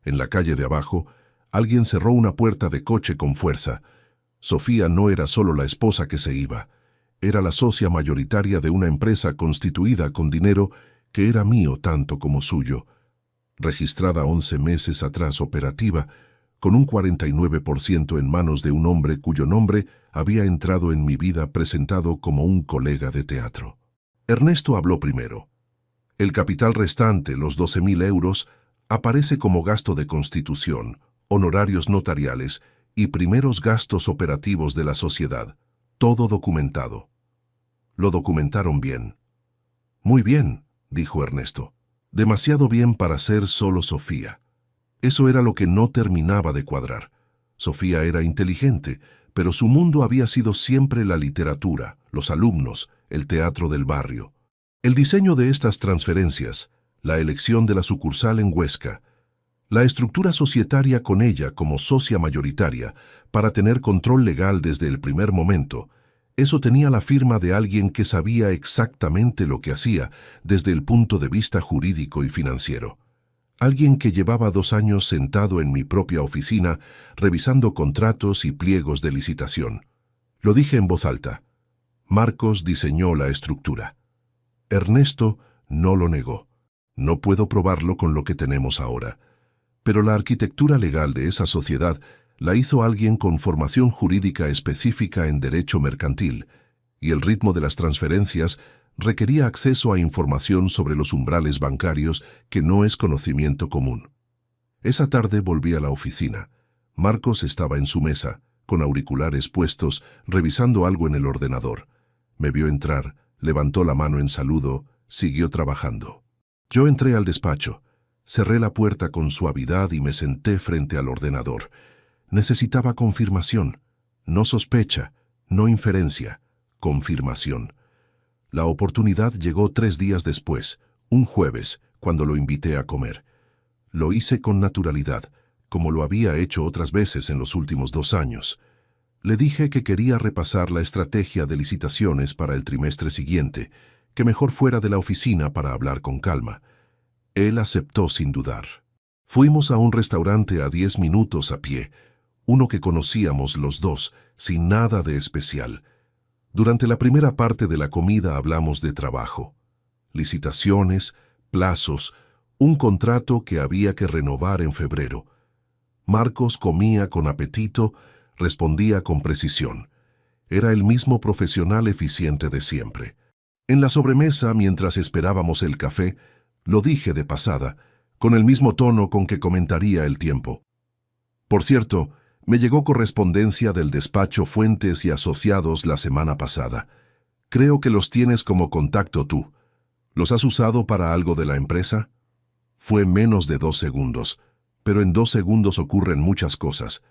En la calle de abajo, alguien cerró una puerta de coche con fuerza. Sofía no era solo la esposa que se iba, era la socia mayoritaria de una empresa constituida con dinero que era mío tanto como suyo. Registrada 11 meses atrás operativa, con un 49% en manos de un hombre cuyo nombre había entrado en mi vida presentado como un colega de teatro. Ernesto habló primero. El capital restante, los 12.000 euros, aparece como gasto de constitución, honorarios notariales y primeros gastos operativos de la sociedad. Todo documentado. Lo documentaron bien. Muy bien, dijo Ernesto. Demasiado bien para ser solo Sofía. Eso era lo que no terminaba de cuadrar. Sofía era inteligente, pero su mundo había sido siempre la literatura, los alumnos, el teatro del barrio. El diseño de estas transferencias, la elección de la sucursal en Huesca, la estructura societaria con ella como socia mayoritaria para tener control legal desde el primer momento, eso tenía la firma de alguien que sabía exactamente lo que hacía desde el punto de vista jurídico y financiero. Alguien que llevaba 2 años sentado en mi propia oficina revisando contratos y pliegos de licitación. Lo dije en voz alta. Marcos diseñó la estructura. Ernesto no lo negó. No puedo probarlo con lo que tenemos ahora. Pero la arquitectura legal de esa sociedad la hizo alguien con formación jurídica específica en derecho mercantil, y el ritmo de las transferencias requería acceso a información sobre los umbrales bancarios que no es conocimiento común. Esa tarde volví a la oficina. Marcos estaba en su mesa, con auriculares puestos, revisando algo en el ordenador. Me vio entrar, levantó la mano en saludo, siguió trabajando. Yo entré al despacho, cerré la puerta con suavidad y me senté frente al ordenador. Necesitaba confirmación, no sospecha, no inferencia, confirmación. La oportunidad llegó 3 días después, un jueves, cuando lo invité a comer. Lo hice con naturalidad, como lo había hecho otras veces en los últimos 2 años. Le dije que quería repasar la estrategia de licitaciones para el trimestre siguiente, que mejor fuera de la oficina para hablar con calma. Él aceptó sin dudar. Fuimos a un restaurante a 10 minutos a pie, uno que conocíamos los dos, sin nada de especial. Durante la primera parte de la comida hablamos de trabajo, licitaciones, plazos, un contrato que había que renovar en febrero. Marcos comía con apetito, respondía con precisión. Era el mismo profesional eficiente de siempre. En la sobremesa, mientras esperábamos el café, lo dije de pasada, con el mismo tono con que comentaría el tiempo. Por cierto, me llegó correspondencia del despacho Fuentes y Asociados la semana pasada. Creo que los tienes como contacto tú. ¿Los has usado para algo de la empresa? Fue menos de 2 segundos, pero en 2 segundos ocurren muchas cosas.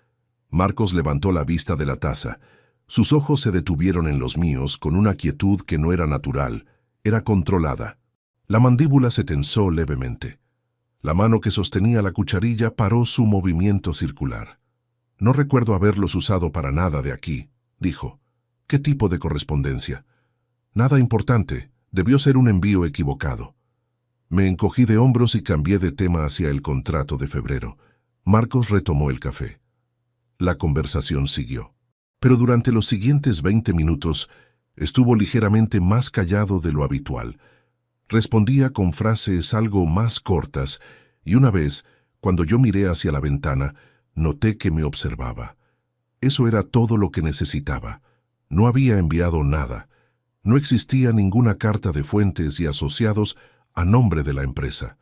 Marcos levantó la vista de la taza. Sus ojos se detuvieron en los míos con una quietud que no era natural, era controlada. La mandíbula se tensó levemente. La mano que sostenía la cucharilla paró su movimiento circular. No recuerdo haberlos usado para nada de aquí, dijo. ¿Qué tipo de correspondencia? Nada importante, debió ser un envío equivocado. Me encogí de hombros y cambié de tema hacia el contrato de febrero. Marcos retomó el café. La conversación siguió. Pero durante los siguientes 20 minutos estuvo ligeramente más callado de lo habitual. Respondía con frases algo más cortas, y una vez, cuando yo miré hacia la ventana, noté que me observaba. Eso era todo lo que necesitaba. No había enviado nada. No existía ninguna carta de fuentes y asociados a nombre de la empresa.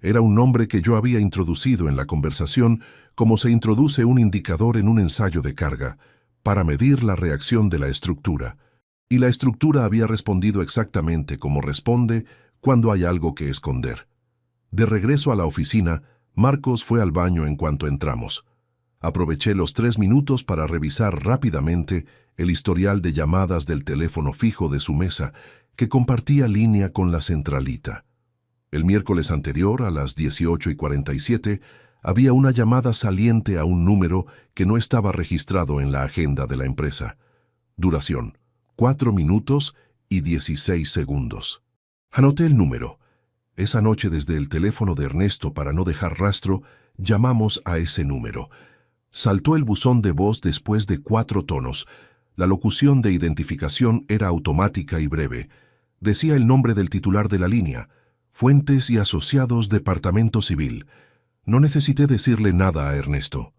Era un nombre que yo había introducido en la conversación como se introduce un indicador en un ensayo de carga, para medir la reacción de la estructura. Y la estructura había respondido exactamente como responde cuando hay algo que esconder. De regreso a la oficina, Marcos fue al baño en cuanto entramos. Aproveché los 3 minutos para revisar rápidamente el historial de llamadas del teléfono fijo de su mesa, que compartía línea con la centralita. El miércoles anterior, a las 18:47, había una llamada saliente a un número que no estaba registrado en la agenda de la empresa. Duración: 4 minutos y 16 segundos. Anoté el número. Esa noche, desde el teléfono de Ernesto, para no dejar rastro, llamamos a ese número. Saltó el buzón de voz después de 4 tonos. La locución de identificación era automática y breve. Decía el nombre del titular de la línea: Fuentes y Asociados, Departamento Civil. No necesité decirle nada a Ernesto.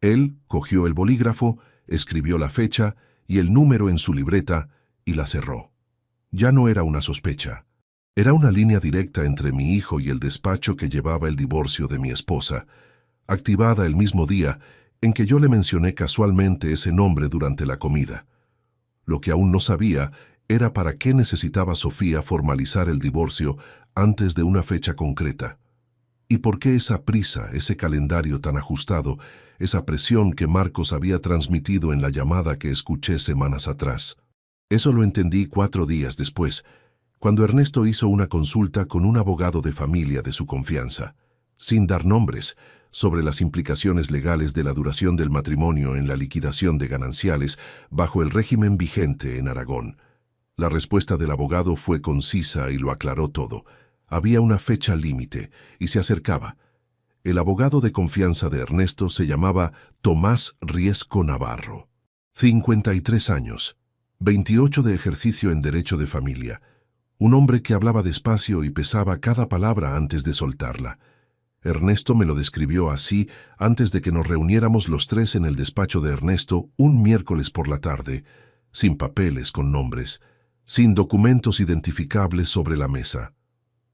Él cogió el bolígrafo, escribió la fecha y el número en su libreta y la cerró. Ya no era una sospecha. Era una línea directa entre mi hijo y el despacho que llevaba el divorcio de mi esposa, activada el mismo día en que yo le mencioné casualmente ese nombre durante la comida. Lo que aún no sabía era para qué necesitaba Sofía formalizar el divorcio antes de una fecha concreta. ¿Y por qué esa prisa, ese calendario tan ajustado, esa presión que Marcos había transmitido en la llamada que escuché semanas atrás? Eso lo entendí 4 días después, cuando Ernesto hizo una consulta con un abogado de familia de su confianza, sin dar nombres, sobre las implicaciones legales de la duración del matrimonio en la liquidación de gananciales bajo el régimen vigente en Aragón. La respuesta del abogado fue concisa y lo aclaró todo. Había una fecha límite y se acercaba. El abogado de confianza de Ernesto se llamaba Tomás Riesco Navarro. 53 años, 28 de ejercicio en Derecho de Familia. Un hombre que hablaba despacio y pesaba cada palabra antes de soltarla. Ernesto me lo describió así antes de que nos reuniéramos los 3 en el despacho de Ernesto un miércoles por la tarde, sin papeles con nombres, sin documentos identificables sobre la mesa.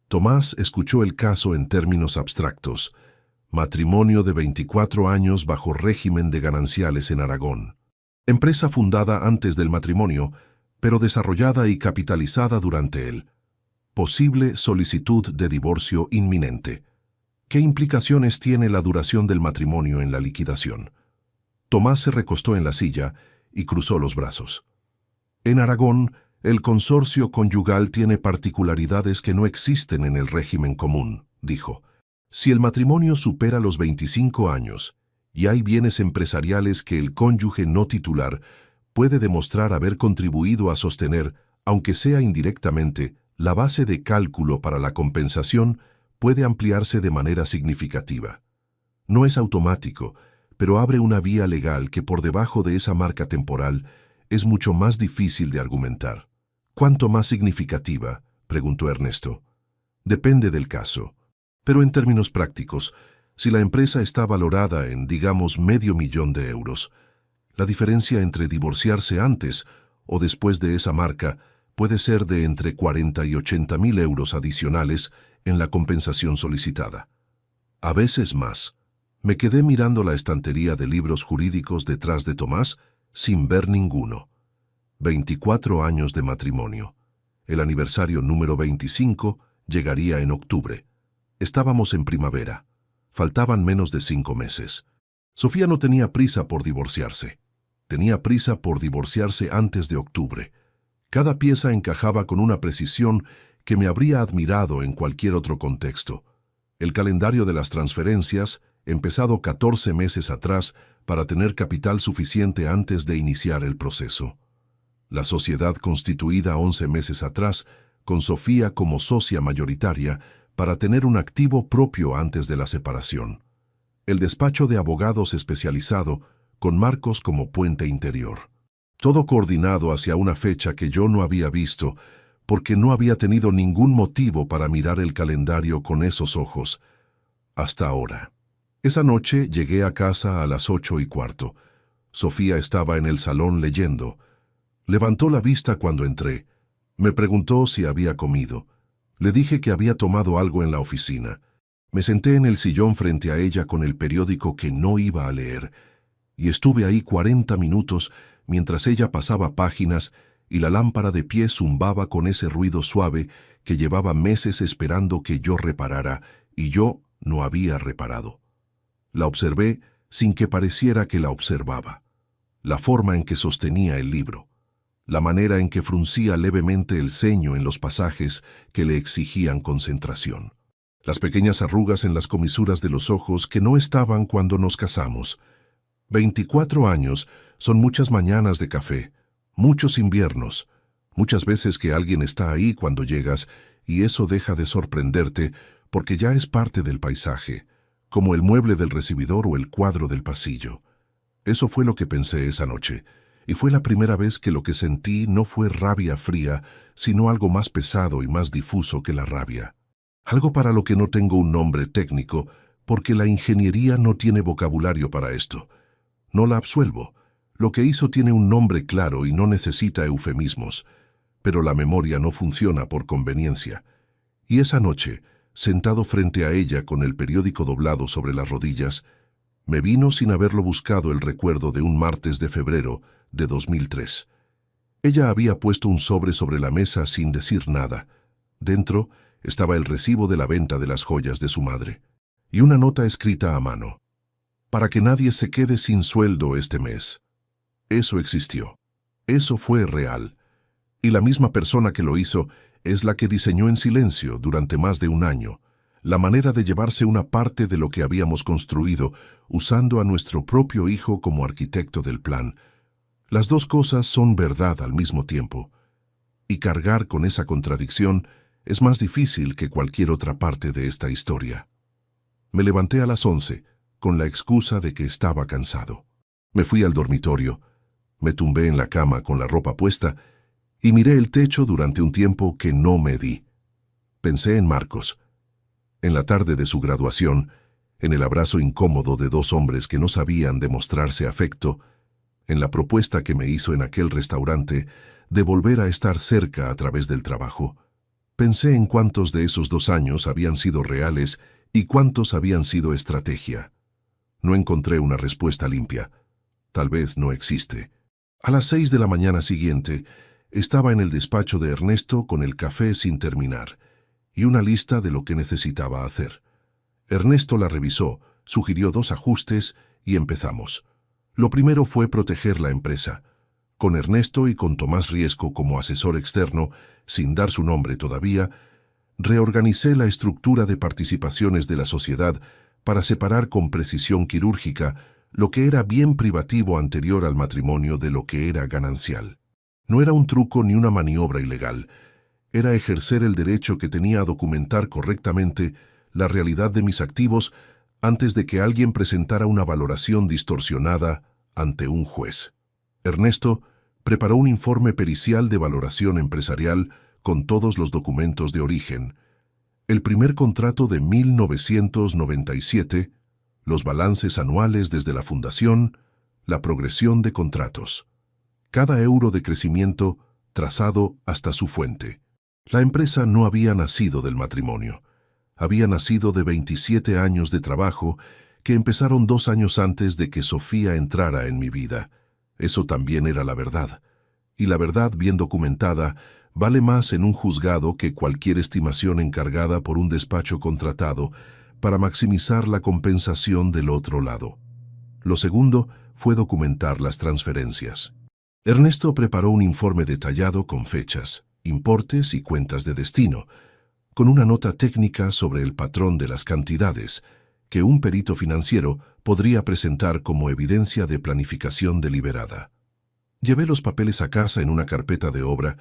Tomás escuchó el caso en términos abstractos: matrimonio de 24 años bajo régimen de gananciales en Aragón. Empresa fundada antes del matrimonio, pero desarrollada y capitalizada durante él. Posible solicitud de divorcio inminente. ¿Qué implicaciones tiene la duración del matrimonio en la liquidación? Tomás se recostó en la silla y cruzó los brazos. En Aragón, el consorcio conyugal tiene particularidades que no existen en el régimen común, dijo. Si el matrimonio supera los 25 años y hay bienes empresariales que el cónyuge no titular puede demostrar haber contribuido a sostener, aunque sea indirectamente, la base de cálculo para la compensación puede ampliarse de manera significativa. No es automático, pero abre una vía legal que por debajo de esa marca temporal es mucho más difícil de argumentar. ¿Cuánto más significativa?, preguntó Ernesto. Depende del caso. Pero en términos prácticos, si la empresa está valorada en, digamos, $500,000, la diferencia entre divorciarse antes o después de esa marca puede ser de entre 40 y 80,000 euros adicionales en la compensación solicitada. A veces más. Me quedé mirando la estantería de libros jurídicos detrás de Tomás sin ver ninguno. 24 años de matrimonio. El aniversario número 25 llegaría en octubre. Estábamos en primavera. Faltaban menos de 5 meses. Sofía no tenía prisa por divorciarse. Tenía prisa por divorciarse antes de octubre. Cada pieza encajaba con una precisión que me habría admirado en cualquier otro contexto. El calendario de las transferencias, empezado 14 meses atrás para tener capital suficiente antes de iniciar el proceso. La sociedad constituida 11 meses atrás, con Sofía como socia mayoritaria, para tener un activo propio antes de la separación. El despacho de abogados especializado, con Marcos como puente interior. Todo coordinado hacia una fecha que yo no había visto, porque no había tenido ningún motivo para mirar el calendario con esos ojos, hasta ahora. Esa noche llegué a casa a las 8:15. Sofía estaba en el salón leyendo. Levantó la vista cuando entré. Me preguntó si había comido. Le dije que había tomado algo en la oficina. Me senté en el sillón frente a ella con el periódico que no iba a leer, y estuve ahí 40 minutos mientras ella pasaba páginas y la lámpara de pie zumbaba con ese ruido suave que llevaba meses esperando que yo reparara, y yo no había reparado. La observé sin que pareciera que la observaba. La forma en que sostenía el libro, la manera en que fruncía levemente el ceño en los pasajes que le exigían concentración, las pequeñas arrugas en las comisuras de los ojos que no estaban cuando nos casamos. 24 años son muchas mañanas de café, muchos inviernos, muchas veces que alguien está ahí cuando llegas y eso deja de sorprenderte porque ya es parte del paisaje, como el mueble del recibidor o el cuadro del pasillo. Eso fue lo que pensé esa noche, y fue la primera vez que lo que sentí no fue rabia fría, sino algo más pesado y más difuso que la rabia. Algo para lo que no tengo un nombre técnico, porque la ingeniería no tiene vocabulario para esto. No la absuelvo. Lo que hizo tiene un nombre claro y no necesita eufemismos, pero la memoria no funciona por conveniencia. Y esa noche, sentado frente a ella con el periódico doblado sobre las rodillas, me vino sin haberlo buscado el recuerdo de un martes de febrero de 2003. Ella había puesto un sobre la mesa sin decir nada. Dentro estaba el recibo de la venta de las joyas de su madre y una nota escrita a mano. Para que nadie se quede sin sueldo este mes. Eso existió. Eso fue real. Y la misma persona que lo hizo es la que diseñó en silencio durante más de un año la manera de llevarse una parte de lo que habíamos construido, usando a nuestro propio hijo como arquitecto del plan. Las dos cosas son verdad al mismo tiempo. Y cargar con esa contradicción es más difícil que cualquier otra parte de esta historia. Me levanté a las 11, con la excusa de que estaba cansado. Me fui al dormitorio, me tumbé en la cama con la ropa puesta y miré el techo durante un tiempo que no me di. Pensé en Marcos. En la tarde de su graduación, en el abrazo incómodo de dos hombres que no sabían demostrarse afecto, en la propuesta que me hizo en aquel restaurante de volver a estar cerca a través del trabajo. Pensé en cuántos de esos 2 años habían sido reales y cuántos habían sido estrategia. No encontré una respuesta limpia. Tal vez no existe. A las 6 de la mañana siguiente, estaba en el despacho de Ernesto con el café sin terminar y una lista de lo que necesitaba hacer. Ernesto la revisó, sugirió 2 ajustes y empezamos. Lo primero fue proteger la empresa. Con Ernesto y con Tomás Riesco como asesor externo, sin dar su nombre todavía, reorganicé la estructura de participaciones de la sociedad para separar con precisión quirúrgica lo que era bien privativo anterior al matrimonio de lo que era ganancial. No era un truco ni una maniobra ilegal. Era ejercer el derecho que tenía a documentar correctamente la realidad de mis activos antes de que alguien presentara una valoración distorsionada ante un juez. Ernesto preparó un informe pericial de valoración empresarial con todos los documentos de origen, el primer contrato de 1997, los balances anuales desde la fundación, la progresión de contratos. Cada euro de crecimiento trazado hasta su fuente. La empresa no había nacido del matrimonio. Había nacido de 27 años de trabajo que empezaron 2 años antes de que Sofía entrara en mi vida. Eso también era la verdad. Y la verdad bien documentada vale más en un juzgado que cualquier estimación encargada por un despacho contratado para maximizar la compensación del otro lado. Lo segundo fue documentar las transferencias. Ernesto preparó un informe detallado con fechas, importes y cuentas de destino, con una nota técnica sobre el patrón de las cantidades, que un perito financiero podría presentar como evidencia de planificación deliberada. Llevé los papeles a casa en una carpeta de obra,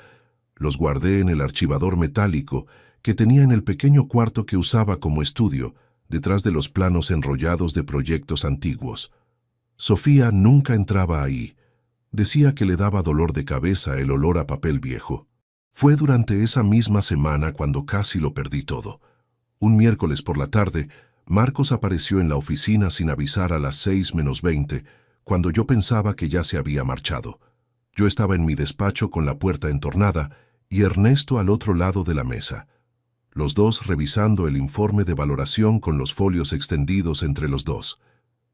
los guardé en el archivador metálico que tenía en el pequeño cuarto que usaba como estudio, detrás de los planos enrollados de proyectos antiguos. Sofía nunca entraba ahí. Decía que le daba dolor de cabeza el olor a papel viejo. Fue durante esa misma semana cuando casi lo perdí todo. Un miércoles por la tarde, Marcos apareció en la oficina sin avisar a las 6:20, cuando yo pensaba que ya se había marchado. Yo estaba en mi despacho con la puerta entornada y Ernesto al otro lado de la mesa. Los dos revisando el informe de valoración con los folios extendidos entre los dos.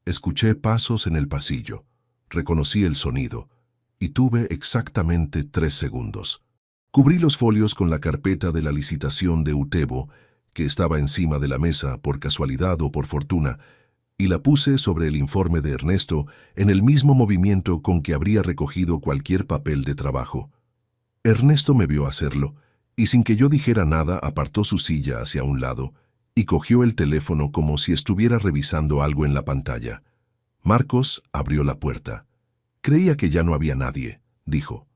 Escuché pasos en el pasillo. Reconocí el sonido y tuve exactamente 3 segundos. Cubrí los folios con la carpeta de la licitación de Utebo, que estaba encima de la mesa por casualidad o por fortuna, y la puse sobre el informe de Ernesto en el mismo movimiento con que habría recogido cualquier papel de trabajo. Ernesto me vio hacerlo, y sin que yo dijera nada apartó su silla hacia un lado y cogió el teléfono como si estuviera revisando algo en la pantalla. Marcos abrió la puerta. Creía que ya no había nadie, dijo.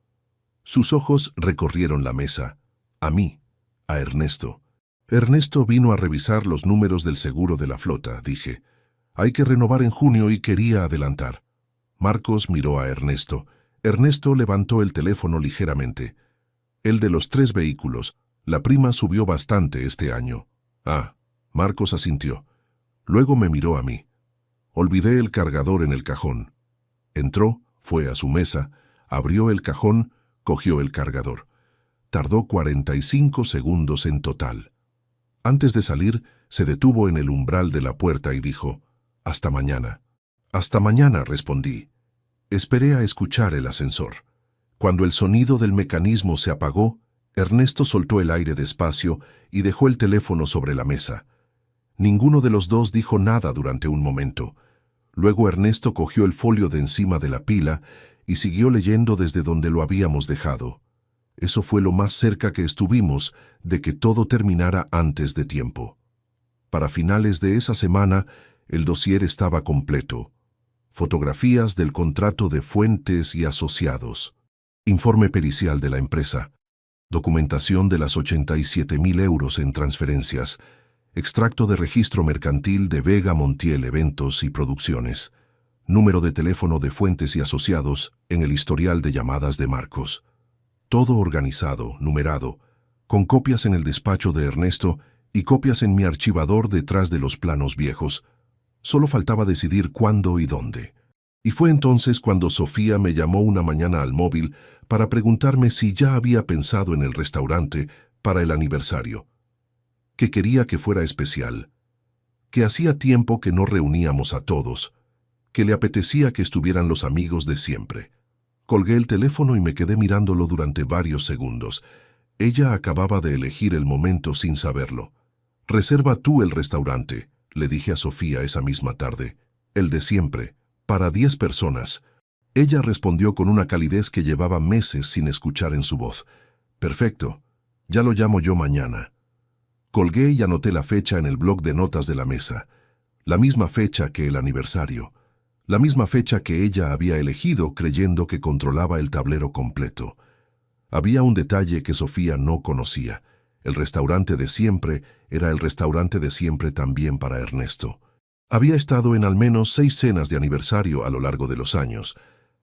Sus ojos recorrieron la mesa, a mí, a Ernesto. Ernesto vino a revisar los números del seguro de la flota, dije. Hay que renovar en junio y quería adelantar. Marcos miró a Ernesto. Ernesto levantó el teléfono ligeramente. El de los 3 vehículos. La prima subió bastante este año. Ah, Marcos asintió. Luego me miró a mí. Olvidé el cargador en el cajón. Entró, fue a su mesa, abrió el cajón, cogió el cargador. Tardó 45 segundos en total. Antes de salir, se detuvo en el umbral de la puerta y dijo, «Hasta mañana». «Hasta mañana», respondí. Esperé a escuchar el ascensor. Cuando el sonido del mecanismo se apagó, Ernesto soltó el aire despacio y dejó el teléfono sobre la mesa. Ninguno de los dos dijo nada durante un momento. Luego Ernesto cogió el folio de encima de la pila y siguió leyendo desde donde lo habíamos dejado. Eso fue lo más cerca que estuvimos de que todo terminara antes de tiempo. Para finales de esa semana, el dossier estaba completo. Fotografías del contrato de Fuentes y Asociados. Informe pericial de la empresa. Documentación de las 87.000 euros en transferencias. Extracto de registro mercantil de Vega Montiel Eventos y Producciones. Número de teléfono de Fuentes y Asociados en el historial de llamadas de Marcos. Todo organizado, numerado, con copias en el despacho de Ernesto y copias en mi archivador detrás de los planos viejos. Solo faltaba decidir cuándo y dónde. Y fue entonces cuando Sofía me llamó una mañana al móvil para preguntarme si ya había pensado en el restaurante para el aniversario. Que quería que fuera especial. Que hacía tiempo que no reuníamos a todos. Que le apetecía que estuvieran los amigos de siempre. Colgué el teléfono y me quedé mirándolo durante varios segundos. Ella acababa de elegir el momento sin saberlo. «Reserva tú el restaurante», le dije a Sofía esa misma tarde. «El de siempre, para 10 personas». Ella respondió con una calidez que llevaba meses sin escuchar en su voz. «Perfecto, ya lo llamo yo mañana». Colgué y anoté la fecha en el bloc de notas de la mesa. La misma fecha que el aniversario. La misma fecha que ella había elegido creyendo que controlaba el tablero completo. Había un detalle que Sofía no conocía. El restaurante de siempre era el restaurante de siempre también para Ernesto. Había estado en al menos 6 cenas de aniversario a lo largo de los años,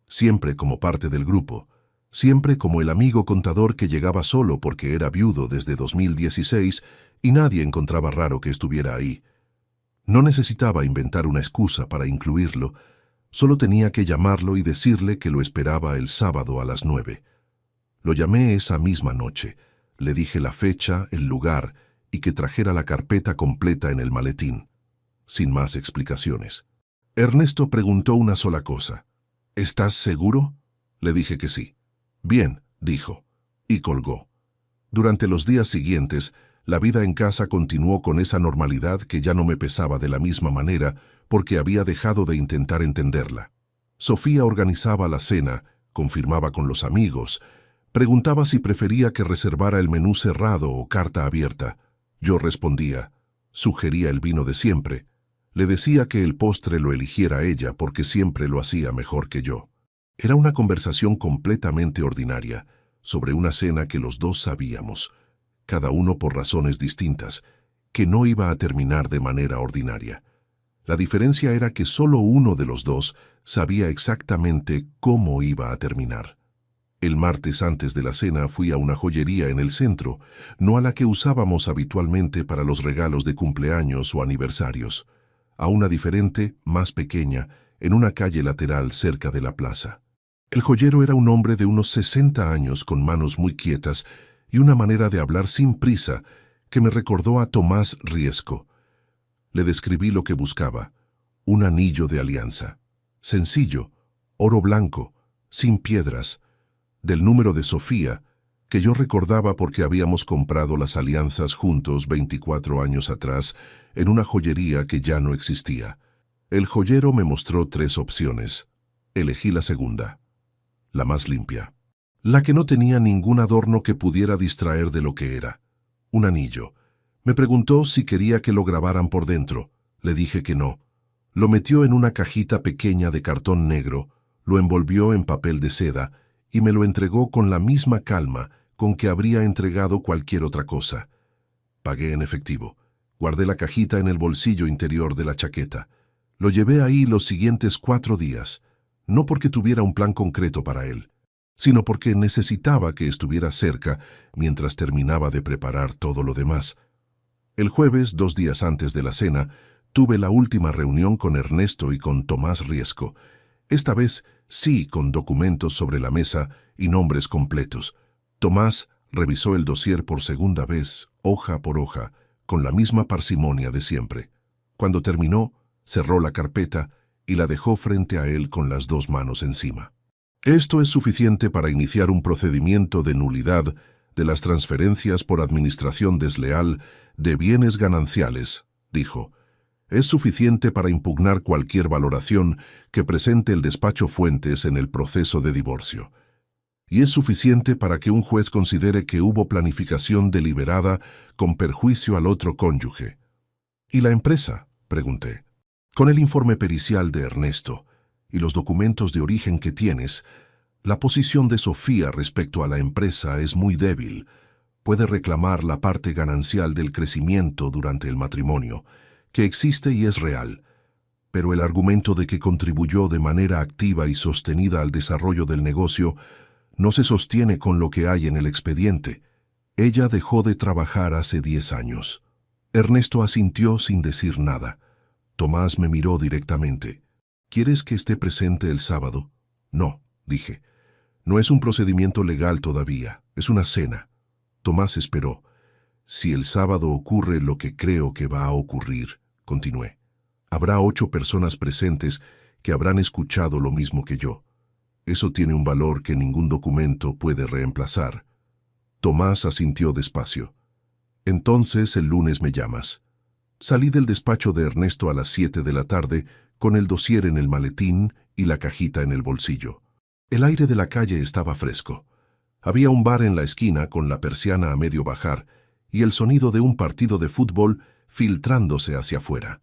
siempre como parte del grupo, siempre como el amigo contador que llegaba solo porque era viudo desde 2016 y nadie encontraba raro que estuviera ahí. No necesitaba inventar una excusa para incluirlo, solo tenía que llamarlo y decirle que lo esperaba el sábado a las 9. Lo llamé esa misma noche. Le dije la fecha, el lugar y que trajera la carpeta completa en el maletín. Sin más explicaciones. Ernesto preguntó una sola cosa. «¿Estás seguro?» Le dije que sí. «Bien», dijo, y colgó. Durante los días siguientes, la vida en casa continuó con esa normalidad que ya no me pesaba de la misma manera porque había dejado de intentar entenderla. Sofía organizaba la cena, confirmaba con los amigos, preguntaba si prefería que reservara el menú cerrado o carta abierta. Yo respondía, sugería el vino de siempre. Le decía que el postre lo eligiera ella porque siempre lo hacía mejor que yo. Era una conversación completamente ordinaria, sobre una cena que los dos sabíamos, cada uno por razones distintas, que no iba a terminar de manera ordinaria. La diferencia era que solo uno de los dos sabía exactamente cómo iba a terminar. El martes antes de la cena fui a una joyería en el centro, no a la que usábamos habitualmente para los regalos de cumpleaños o aniversarios, a una diferente, más pequeña, en una calle lateral cerca de la plaza. El joyero era un hombre de unos 60 años con manos muy quietas y una manera de hablar sin prisa que me recordó a Tomás Riesco. Le describí lo que buscaba: un anillo de alianza, sencillo, oro blanco, sin piedras, del número de Sofía, que yo recordaba porque habíamos comprado las alianzas juntos 24 años atrás en una joyería que ya no existía. El joyero me mostró 3 opciones. Elegí la segunda, la más limpia, la que no tenía ningún adorno que pudiera distraer de lo que era. Un anillo. Me preguntó si quería que lo grabaran por dentro. Le dije que no. Lo metió en una cajita pequeña de cartón negro, lo envolvió en papel de seda y me lo entregó con la misma calma con que habría entregado cualquier otra cosa. Pagué en efectivo. Guardé la cajita en el bolsillo interior de la chaqueta. Lo llevé ahí los siguientes 4 días, no porque tuviera un plan concreto para él, sino porque necesitaba que estuviera cerca mientras terminaba de preparar todo lo demás. El jueves, 2 días antes de la cena, tuve la última reunión con Ernesto y con Tomás Riesco, esta vez sí con documentos sobre la mesa y nombres completos. Tomás revisó el dossier por segunda vez, hoja por hoja, con la misma parsimonia de siempre. Cuando terminó, cerró la carpeta y la dejó frente a él con las 2 manos encima. Esto es suficiente para iniciar un procedimiento de nulidad de las transferencias por administración desleal de bienes gananciales, dijo. Es suficiente para impugnar cualquier valoración que presente el despacho Fuentes en el proceso de divorcio. Y es suficiente para que un juez considere que hubo planificación deliberada con perjuicio al otro cónyuge. ¿Y la empresa?, pregunté. Con el informe pericial de Ernesto y los documentos de origen que tienes, la posición de Sofía respecto a la empresa es muy débil. Puede reclamar la parte ganancial del crecimiento durante el matrimonio, que existe y es real, pero el argumento de que contribuyó de manera activa y sostenida al desarrollo del negocio no se sostiene con lo que hay en el expediente. Ella dejó de trabajar hace 10 años. Ernesto asintió sin decir nada. Tomás me miró directamente. ¿Quieres que esté presente el sábado? No, dije. No es un procedimiento legal todavía, es una cena. Tomás esperó. Si el sábado ocurre lo que creo que va a ocurrir, continué, habrá 8 personas presentes que habrán escuchado lo mismo que yo. Eso tiene un valor que ningún documento puede reemplazar. Tomás asintió despacio. Entonces el lunes me llamas. Salí del despacho de Ernesto a las 7 de la tarde con el dossier en el maletín y la cajita en el bolsillo. El aire de la calle estaba fresco. Había un bar en la esquina con la persiana a medio bajar y el sonido de un partido de fútbol filtrándose hacia afuera.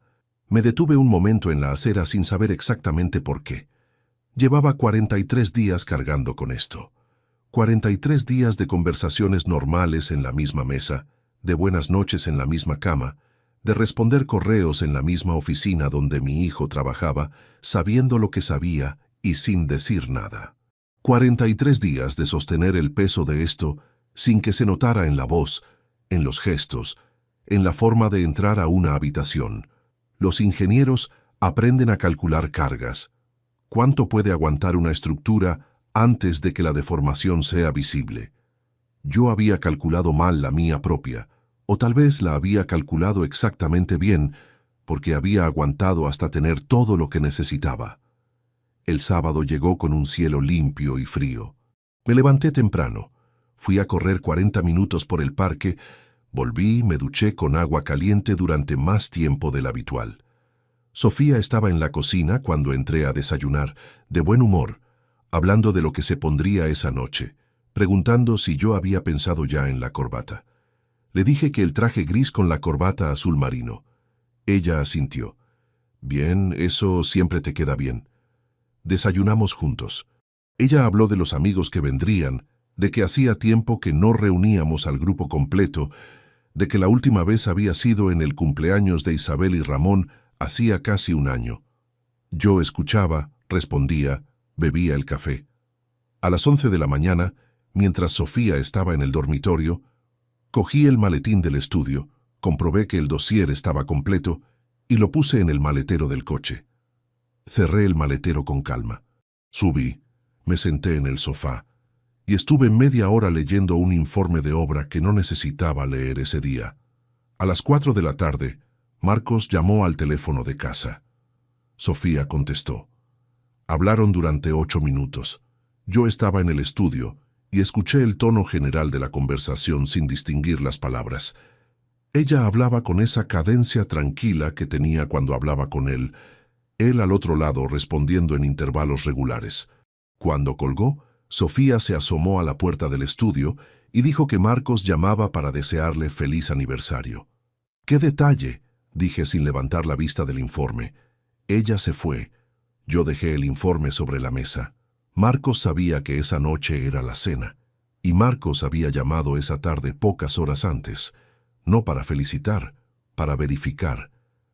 Me detuve un momento en la acera sin saber exactamente por qué. Llevaba 43 días cargando con esto. 43 días de conversaciones normales en la misma mesa, de buenas noches en la misma cama, de responder correos en la misma oficina donde mi hijo trabajaba, sabiendo lo que sabía y sin decir nada. 43 días de sostener el peso de esto sin que se notara en la voz, en los gestos, en la forma de entrar a una habitación. Los ingenieros aprenden a calcular cargas. ¿Cuánto puede aguantar una estructura antes de que la deformación sea visible? Yo había calculado mal la mía propia, o tal vez la había calculado exactamente bien, porque había aguantado hasta tener todo lo que necesitaba. El sábado llegó con un cielo limpio y frío. Me levanté temprano. Fui a correr 40 minutos por el parque, volví y me duché con agua caliente durante más tiempo del habitual. Sofía estaba en la cocina cuando entré a desayunar, de buen humor, hablando de lo que se pondría esa noche, preguntando si yo había pensado ya en la corbata. Le dije que el traje gris con la corbata azul marino. Ella asintió. Bien, eso siempre te queda bien. Desayunamos juntos. Ella habló de los amigos que vendrían, de que hacía tiempo que no reuníamos al grupo completo, de que la última vez había sido en el cumpleaños de Isabel y Ramón Hacía casi un año. Yo escuchaba, respondía, bebía el café. A las 11 de la mañana, mientras Sofía estaba en el dormitorio, cogí el maletín del estudio, comprobé que el dossier estaba completo y lo puse en el maletero del coche. Cerré el maletero con calma. Subí, me senté en el sofá y estuve media hora leyendo un informe de obra que no necesitaba leer ese día. A las 4 de la tarde, Marcos llamó al teléfono de casa. Sofía contestó. Hablaron durante 8 minutos. Yo estaba en el estudio y escuché el tono general de la conversación sin distinguir las palabras. Ella hablaba con esa cadencia tranquila que tenía cuando hablaba con él al otro lado respondiendo en intervalos regulares. Cuando colgó, Sofía se asomó a la puerta del estudio y dijo que Marcos llamaba para desearle feliz aniversario. ¡Qué detalle!, dije sin levantar la vista del informe. Ella se fue. Yo dejé el informe sobre la mesa. Marcos sabía que esa noche era la cena, y Marcos había llamado esa tarde pocas horas antes, no para felicitar, para verificar,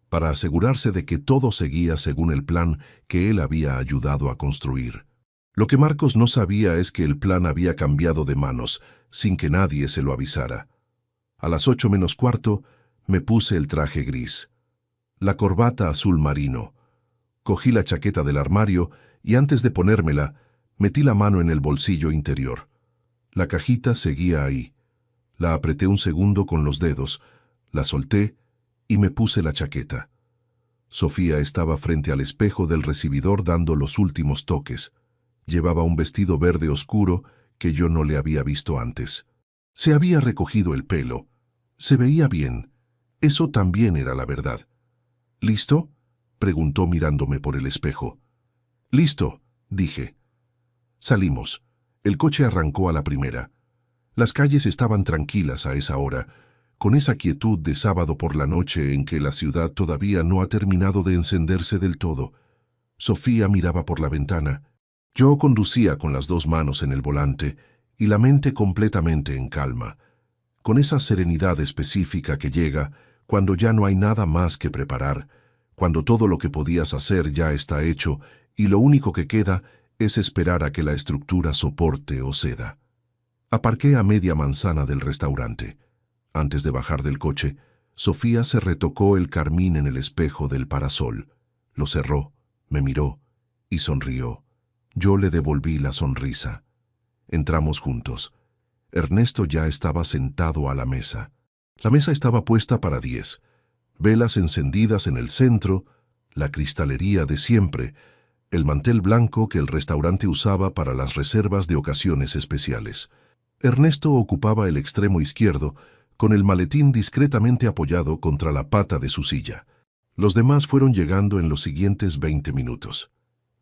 para asegurarse de que todo seguía según el plan que él había ayudado a construir. Lo que Marcos no sabía es que el plan había cambiado de manos, sin que nadie se lo avisara. A las 8 menos cuarto, me puse el traje gris, la corbata azul marino. Cogí la chaqueta del armario y antes de ponérmela, metí la mano en el bolsillo interior. La cajita seguía ahí. La apreté un segundo con los dedos, la solté y me puse la chaqueta. Sofía estaba frente al espejo del recibidor dando los últimos toques. Llevaba un vestido verde oscuro que yo no le había visto antes. Se había recogido el pelo. Se veía bien. Eso también era la verdad. ¿Listo?, preguntó mirándome por el espejo. «Listo», dije. Salimos. El coche arrancó a la primera. Las calles estaban tranquilas a esa hora, con esa quietud de sábado por la noche en que la ciudad todavía no ha terminado de encenderse del todo. Sofía miraba por la ventana. Yo conducía con las 2 manos en el volante y la mente completamente en calma, con esa serenidad específica que llega cuando ya no hay nada más que preparar, cuando todo lo que podías hacer ya está hecho y lo único que queda es esperar a que la estructura soporte o ceda. Aparqué a media manzana del restaurante. Antes de bajar del coche, Sofía se retocó el carmín en el espejo del parasol. Lo cerró, me miró y sonrió. Yo le devolví la sonrisa. Entramos juntos. Ernesto ya estaba sentado a la mesa. La mesa estaba puesta para 10. Velas encendidas en el centro, la cristalería de siempre, el mantel blanco que el restaurante usaba para las reservas de ocasiones especiales. Ernesto ocupaba el extremo izquierdo, con el maletín discretamente apoyado contra la pata de su silla. Los demás fueron llegando en los siguientes 20 minutos.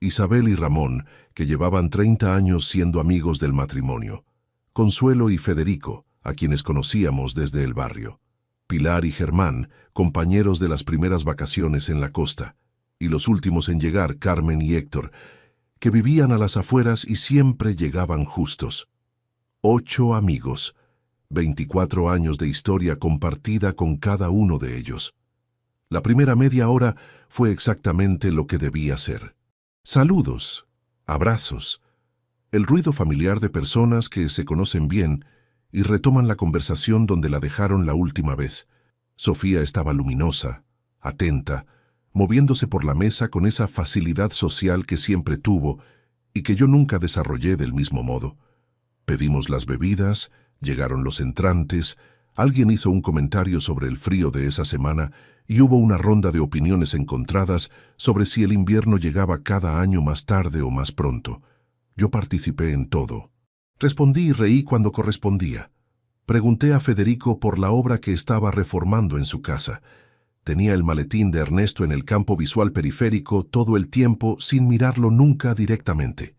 Isabel y Ramón, que llevaban 30 años siendo amigos del matrimonio. Consuelo y Federico, a quienes conocíamos desde el barrio. Pilar y Germán, compañeros de las primeras vacaciones en la costa, y los últimos en llegar, Carmen y Héctor, que vivían a las afueras y siempre llegaban justos. 8 amigos, 24 años de historia compartida con cada uno de ellos. La primera media hora fue exactamente lo que debía ser. Saludos, abrazos, el ruido familiar de personas que se conocen bien y retoman la conversación donde la dejaron la última vez. Sofía estaba luminosa, atenta, moviéndose por la mesa con esa facilidad social que siempre tuvo y que yo nunca desarrollé del mismo modo. Pedimos las bebidas, llegaron los entrantes, alguien hizo un comentario sobre el frío de esa semana y hubo una ronda de opiniones encontradas sobre si el invierno llegaba cada año más tarde o más pronto. Yo participé en todo. Respondí y reí cuando correspondía. Pregunté a Federico por la obra que estaba reformando en su casa. Tenía el maletín de Ernesto en el campo visual periférico todo el tiempo sin mirarlo nunca directamente.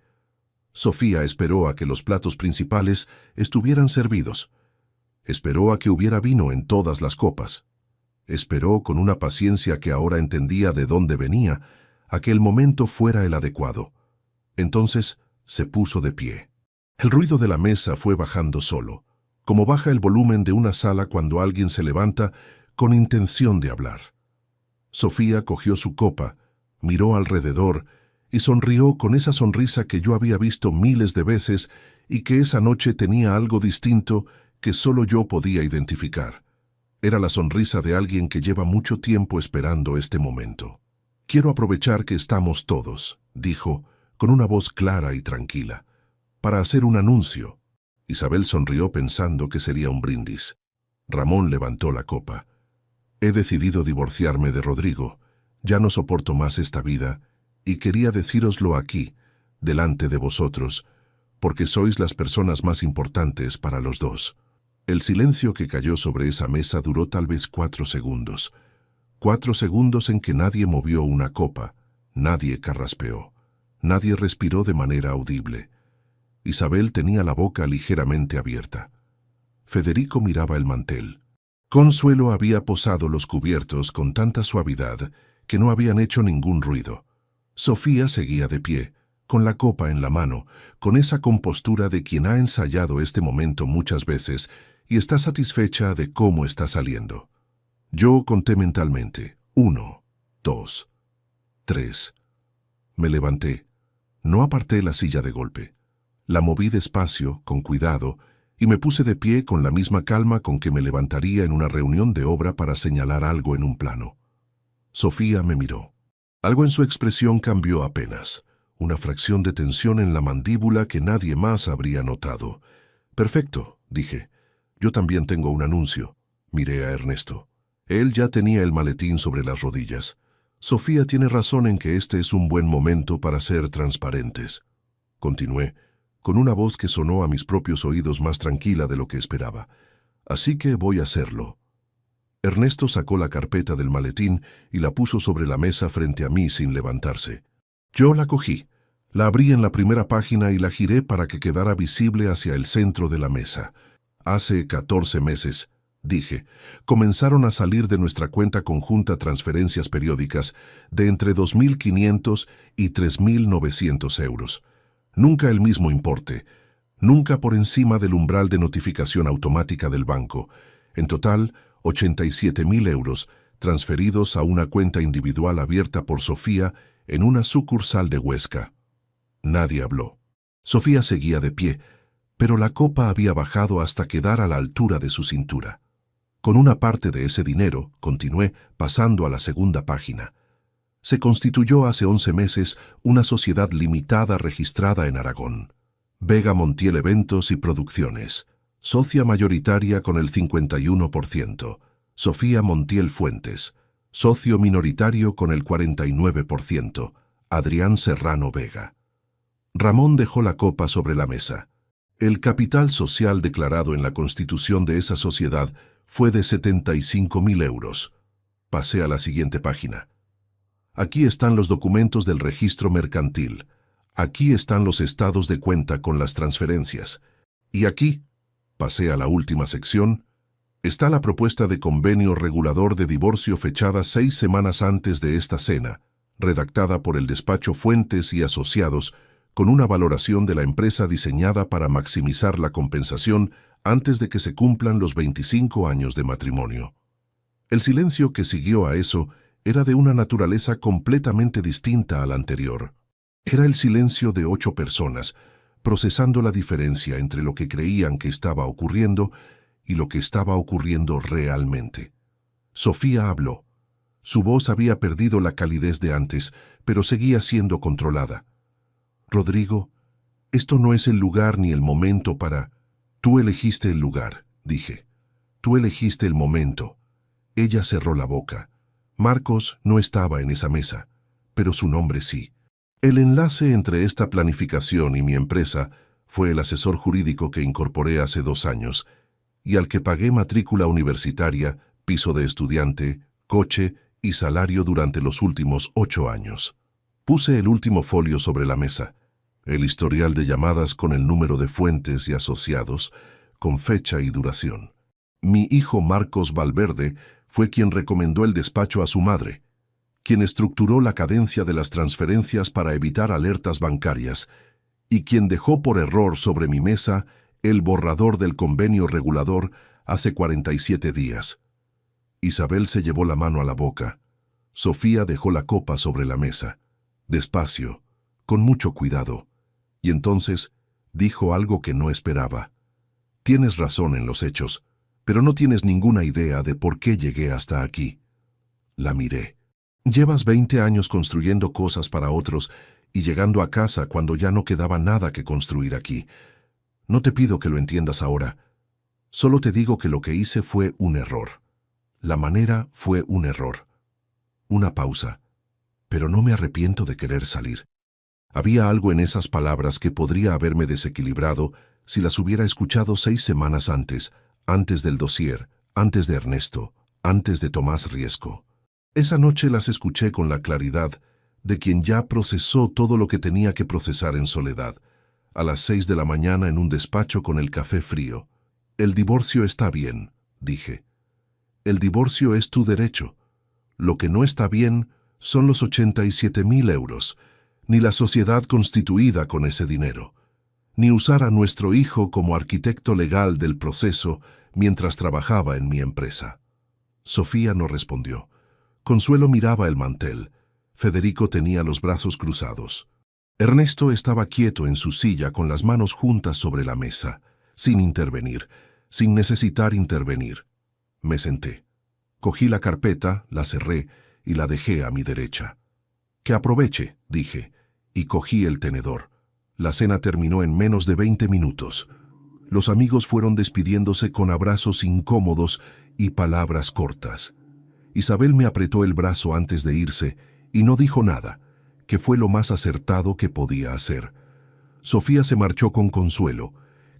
Sofía esperó a que los platos principales estuvieran servidos. Esperó a que hubiera vino en todas las copas. Esperó con una paciencia que ahora entendía de dónde venía, a que el momento fuera el adecuado. Entonces se puso de pie. El ruido de la mesa fue bajando solo, como baja el volumen de una sala cuando alguien se levanta con intención de hablar. Sofía cogió su copa, miró alrededor y sonrió con esa sonrisa que yo había visto miles de veces y que esa noche tenía algo distinto que solo yo podía identificar. Era la sonrisa de alguien que lleva mucho tiempo esperando este momento. «Quiero aprovechar que estamos todos», dijo, con una voz clara y tranquila, «para hacer un anuncio». Isabel sonrió pensando que sería un brindis. Ramón levantó la copa. «He decidido divorciarme de Rodrigo. Ya no soporto más esta vida y quería decíroslo aquí, delante de vosotros, porque sois las personas más importantes para los dos». El silencio que cayó sobre esa mesa duró tal vez 4 segundos. 4 segundos en que nadie movió una copa, nadie carraspeó, nadie respiró de manera audible. Isabel tenía la boca ligeramente abierta. Federico miraba el mantel. Consuelo había posado los cubiertos con tanta suavidad que no habían hecho ningún ruido. Sofía seguía de pie, con la copa en la mano, con esa compostura de quien ha ensayado este momento muchas veces y está satisfecha de cómo está saliendo. Yo conté mentalmente: 1, 2, 3. Me levanté. No aparté la silla de golpe. La moví despacio, con cuidado, y me puse de pie con la misma calma con que me levantaría en una reunión de obra para señalar algo en un plano. Sofía me miró. Algo en su expresión cambió apenas. Una fracción de tensión en la mandíbula que nadie más habría notado. «Perfecto», dije. «Yo también tengo un anuncio». Miré a Ernesto. Él ya tenía el maletín sobre las rodillas. «Sofía tiene razón en que este es un buen momento para ser transparentes». Continué, con una voz que sonó a mis propios oídos más tranquila de lo que esperaba. «Así que voy a hacerlo». Ernesto sacó la carpeta del maletín y la puso sobre la mesa frente a mí sin levantarse. Yo la cogí, la abrí en la primera página y la giré para que quedara visible hacia el centro de la mesa. «Hace 14 meses», dije, «comenzaron a salir de nuestra cuenta conjunta transferencias periódicas de entre 2.500 y 3.900 euros. Nunca el mismo importe, nunca por encima del umbral de notificación automática del banco. En total, 87.000 euros transferidos a una cuenta individual abierta por Sofía en una sucursal de Huesca». Nadie habló. Sofía seguía de pie, pero la copa había bajado hasta quedar a la altura de su cintura. «Con una parte de ese dinero», continué, pasando a la segunda página, «se constituyó hace 11 meses una sociedad limitada registrada en Aragón. Vega Montiel Eventos y Producciones. Socia mayoritaria con el 51%. Sofía Montiel Fuentes. Socio minoritario con el 49%. Adrián Serrano Vega». Ramón dejó la copa sobre la mesa. «El capital social declarado en la constitución de esa sociedad fue de 75.000 euros. Pasé a la siguiente página. «Aquí están los documentos del registro mercantil. Aquí están los estados de cuenta con las transferencias. Y aquí», pasé a la última sección, «está la propuesta de convenio regulador de divorcio fechada 6 semanas antes de esta cena, redactada por el despacho Fuentes y Asociados, con una valoración de la empresa diseñada para maximizar la compensación antes de que se cumplan los 25 años de matrimonio». El silencio que siguió a eso era de una naturaleza completamente distinta al anterior. Era el silencio de 8 personas, procesando la diferencia entre lo que creían que estaba ocurriendo y lo que estaba ocurriendo realmente. Sofía habló. Su voz había perdido la calidez de antes, pero seguía siendo controlada. «Rodrigo, esto no es el lugar ni el momento para...». «Tú elegiste el lugar», dije. «Tú elegiste el momento». Ella cerró la boca. Marcos no estaba en esa mesa, pero su nombre sí. El enlace entre esta planificación y mi empresa fue el asesor jurídico que incorporé hace 2 años y al que pagué matrícula universitaria, piso de estudiante, coche y salario durante los últimos 8 años. Puse el último folio sobre la mesa, el historial de llamadas con el número de Fuentes y Asociados, con fecha y duración. Mi hijo Marcos Valverde fue quien recomendó el despacho a su madre, quien estructuró la cadencia de las transferencias para evitar alertas bancarias y quien dejó por error sobre mi mesa el borrador del convenio regulador hace 47 días. Isabel se llevó la mano a la boca. Sofía dejó la copa sobre la mesa, despacio, con mucho cuidado, y entonces dijo algo que no esperaba. Tienes razón en los hechos, pero no tienes ninguna idea de por qué llegué hasta aquí. La miré. Llevas 20 años construyendo cosas para otros y llegando a casa cuando ya no quedaba nada que construir aquí. No te pido que lo entiendas ahora. Solo te digo que lo que hice fue un error. La manera fue un error. Una pausa. Pero no me arrepiento de querer salir. Había algo en esas palabras que podría haberme desequilibrado si las hubiera escuchado 6 semanas antes del dossier, antes de Ernesto, antes de Tomás Riesco. Esa noche las escuché con la claridad de quien ya procesó todo lo que tenía que procesar en soledad, a las 6 de la mañana en un despacho con el café frío. El divorcio está bien, dije. El divorcio es tu derecho. Lo que no está bien son los 87.000 euros, ni la sociedad constituida con ese dinero, ni usar a nuestro hijo como arquitecto legal del proceso mientras trabajaba en mi empresa. Sofía no respondió. Consuelo miraba el mantel. Federico tenía los brazos cruzados. Ernesto estaba quieto en su silla con las manos juntas sobre la mesa, sin intervenir, sin necesitar intervenir. Me senté. Cogí la carpeta, la cerré y la dejé a mi derecha. Que aproveche, dije, y cogí el tenedor. La cena terminó en menos de 20 minutos. Los amigos fueron despidiéndose con abrazos incómodos y palabras cortas. Isabel me apretó el brazo antes de irse y no dijo nada, que fue lo más acertado que podía hacer. Sofía se marchó con Consuelo,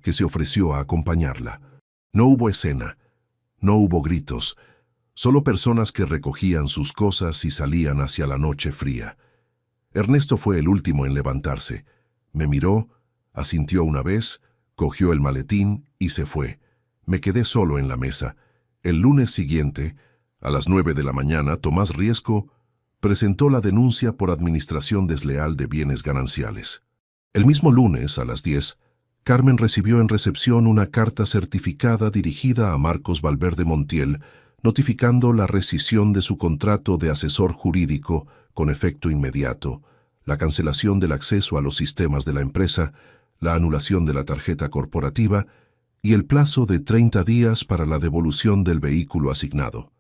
que se ofreció a acompañarla. No hubo escena, no hubo gritos, solo personas que recogían sus cosas y salían hacia la noche fría. Ernesto fue el último en levantarse. Me miró, asintió una vez, cogió el maletín y se fue. Me quedé solo en la mesa. El lunes siguiente, a las 9 de la mañana, Tomás Riesco presentó la denuncia por administración desleal de bienes gananciales. El mismo lunes, a las 10, Carmen recibió en recepción una carta certificada dirigida a Marcos Valverde Montiel, notificando la rescisión de su contrato de asesor jurídico con efecto inmediato, la cancelación del acceso a los sistemas de la empresa, la anulación de la tarjeta corporativa y el plazo de 30 días para la devolución del vehículo asignado.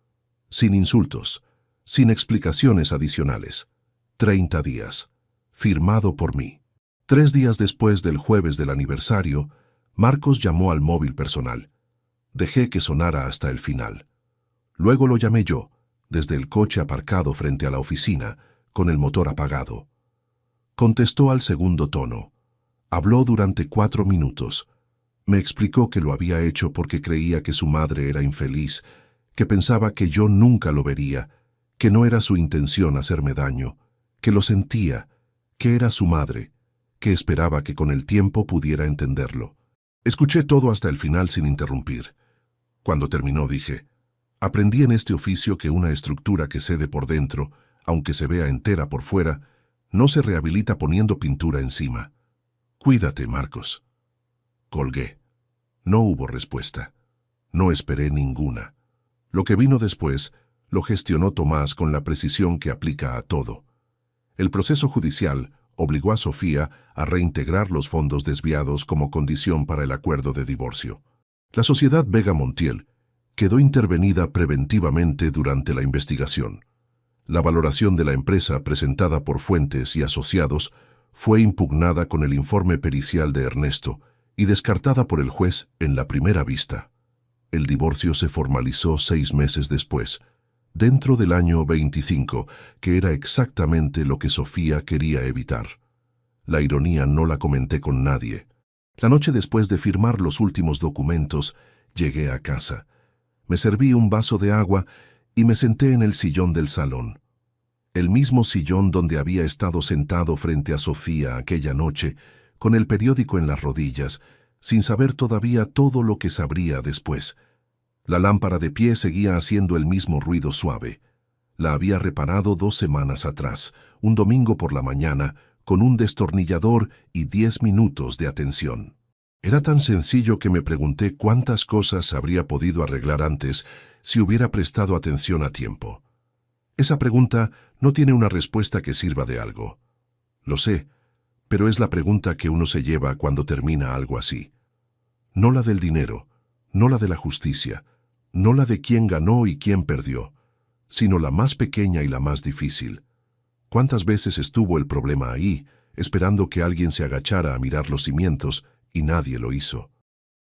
Sin insultos, sin explicaciones adicionales. 30 días. Firmado por mí. 3 días después del jueves del aniversario, Marcos llamó al móvil personal. Dejé que sonara hasta el final. Luego lo llamé yo, desde el coche aparcado frente a la oficina, con el motor apagado. Contestó al segundo tono. Habló durante 4 minutos. Me explicó que lo había hecho porque creía que su madre era infeliz, que pensaba que yo nunca lo vería, que no era su intención hacerme daño, que lo sentía, que era su madre, que esperaba que con el tiempo pudiera entenderlo. Escuché todo hasta el final sin interrumpir. Cuando terminó dije, aprendí en este oficio que una estructura que cede por dentro, aunque se vea entera por fuera, no se rehabilita poniendo pintura encima. Cuídate, Marcos. Colgué. No hubo respuesta. No esperé ninguna. Lo que vino después lo gestionó Tomás con la precisión que aplica a todo. El proceso judicial obligó a Sofía a reintegrar los fondos desviados como condición para el acuerdo de divorcio. La sociedad Vega Montiel quedó intervenida preventivamente durante la investigación. La valoración de la empresa presentada por Fuentes y asociados fue impugnada con el informe pericial de Ernesto y descartada por el juez en la primera vista. El divorcio se formalizó 6 meses después, dentro del año 25, que era exactamente lo que Sofía quería evitar. La ironía no la comenté con nadie. La noche después de firmar los últimos documentos, llegué a casa. Me serví un vaso de agua y me senté en el sillón del salón. El mismo sillón donde había estado sentado frente a Sofía aquella noche, con el periódico en las rodillas, sin saber todavía todo lo que sabría después. La lámpara de pie seguía haciendo el mismo ruido suave. La había reparado 2 semanas atrás, un domingo por la mañana, con un destornillador y 10 minutos de atención. Era tan sencillo que me pregunté cuántas cosas habría podido arreglar antes si hubiera prestado atención a tiempo. Esa pregunta no tiene una respuesta que sirva de algo. Lo sé, pero es la pregunta que uno se lleva cuando termina algo así. No la del dinero, no la de la justicia, no la de quién ganó y quién perdió, sino la más pequeña y la más difícil. ¿Cuántas veces estuvo el problema ahí, esperando que alguien se agachara a mirar los cimientos y nadie lo hizo?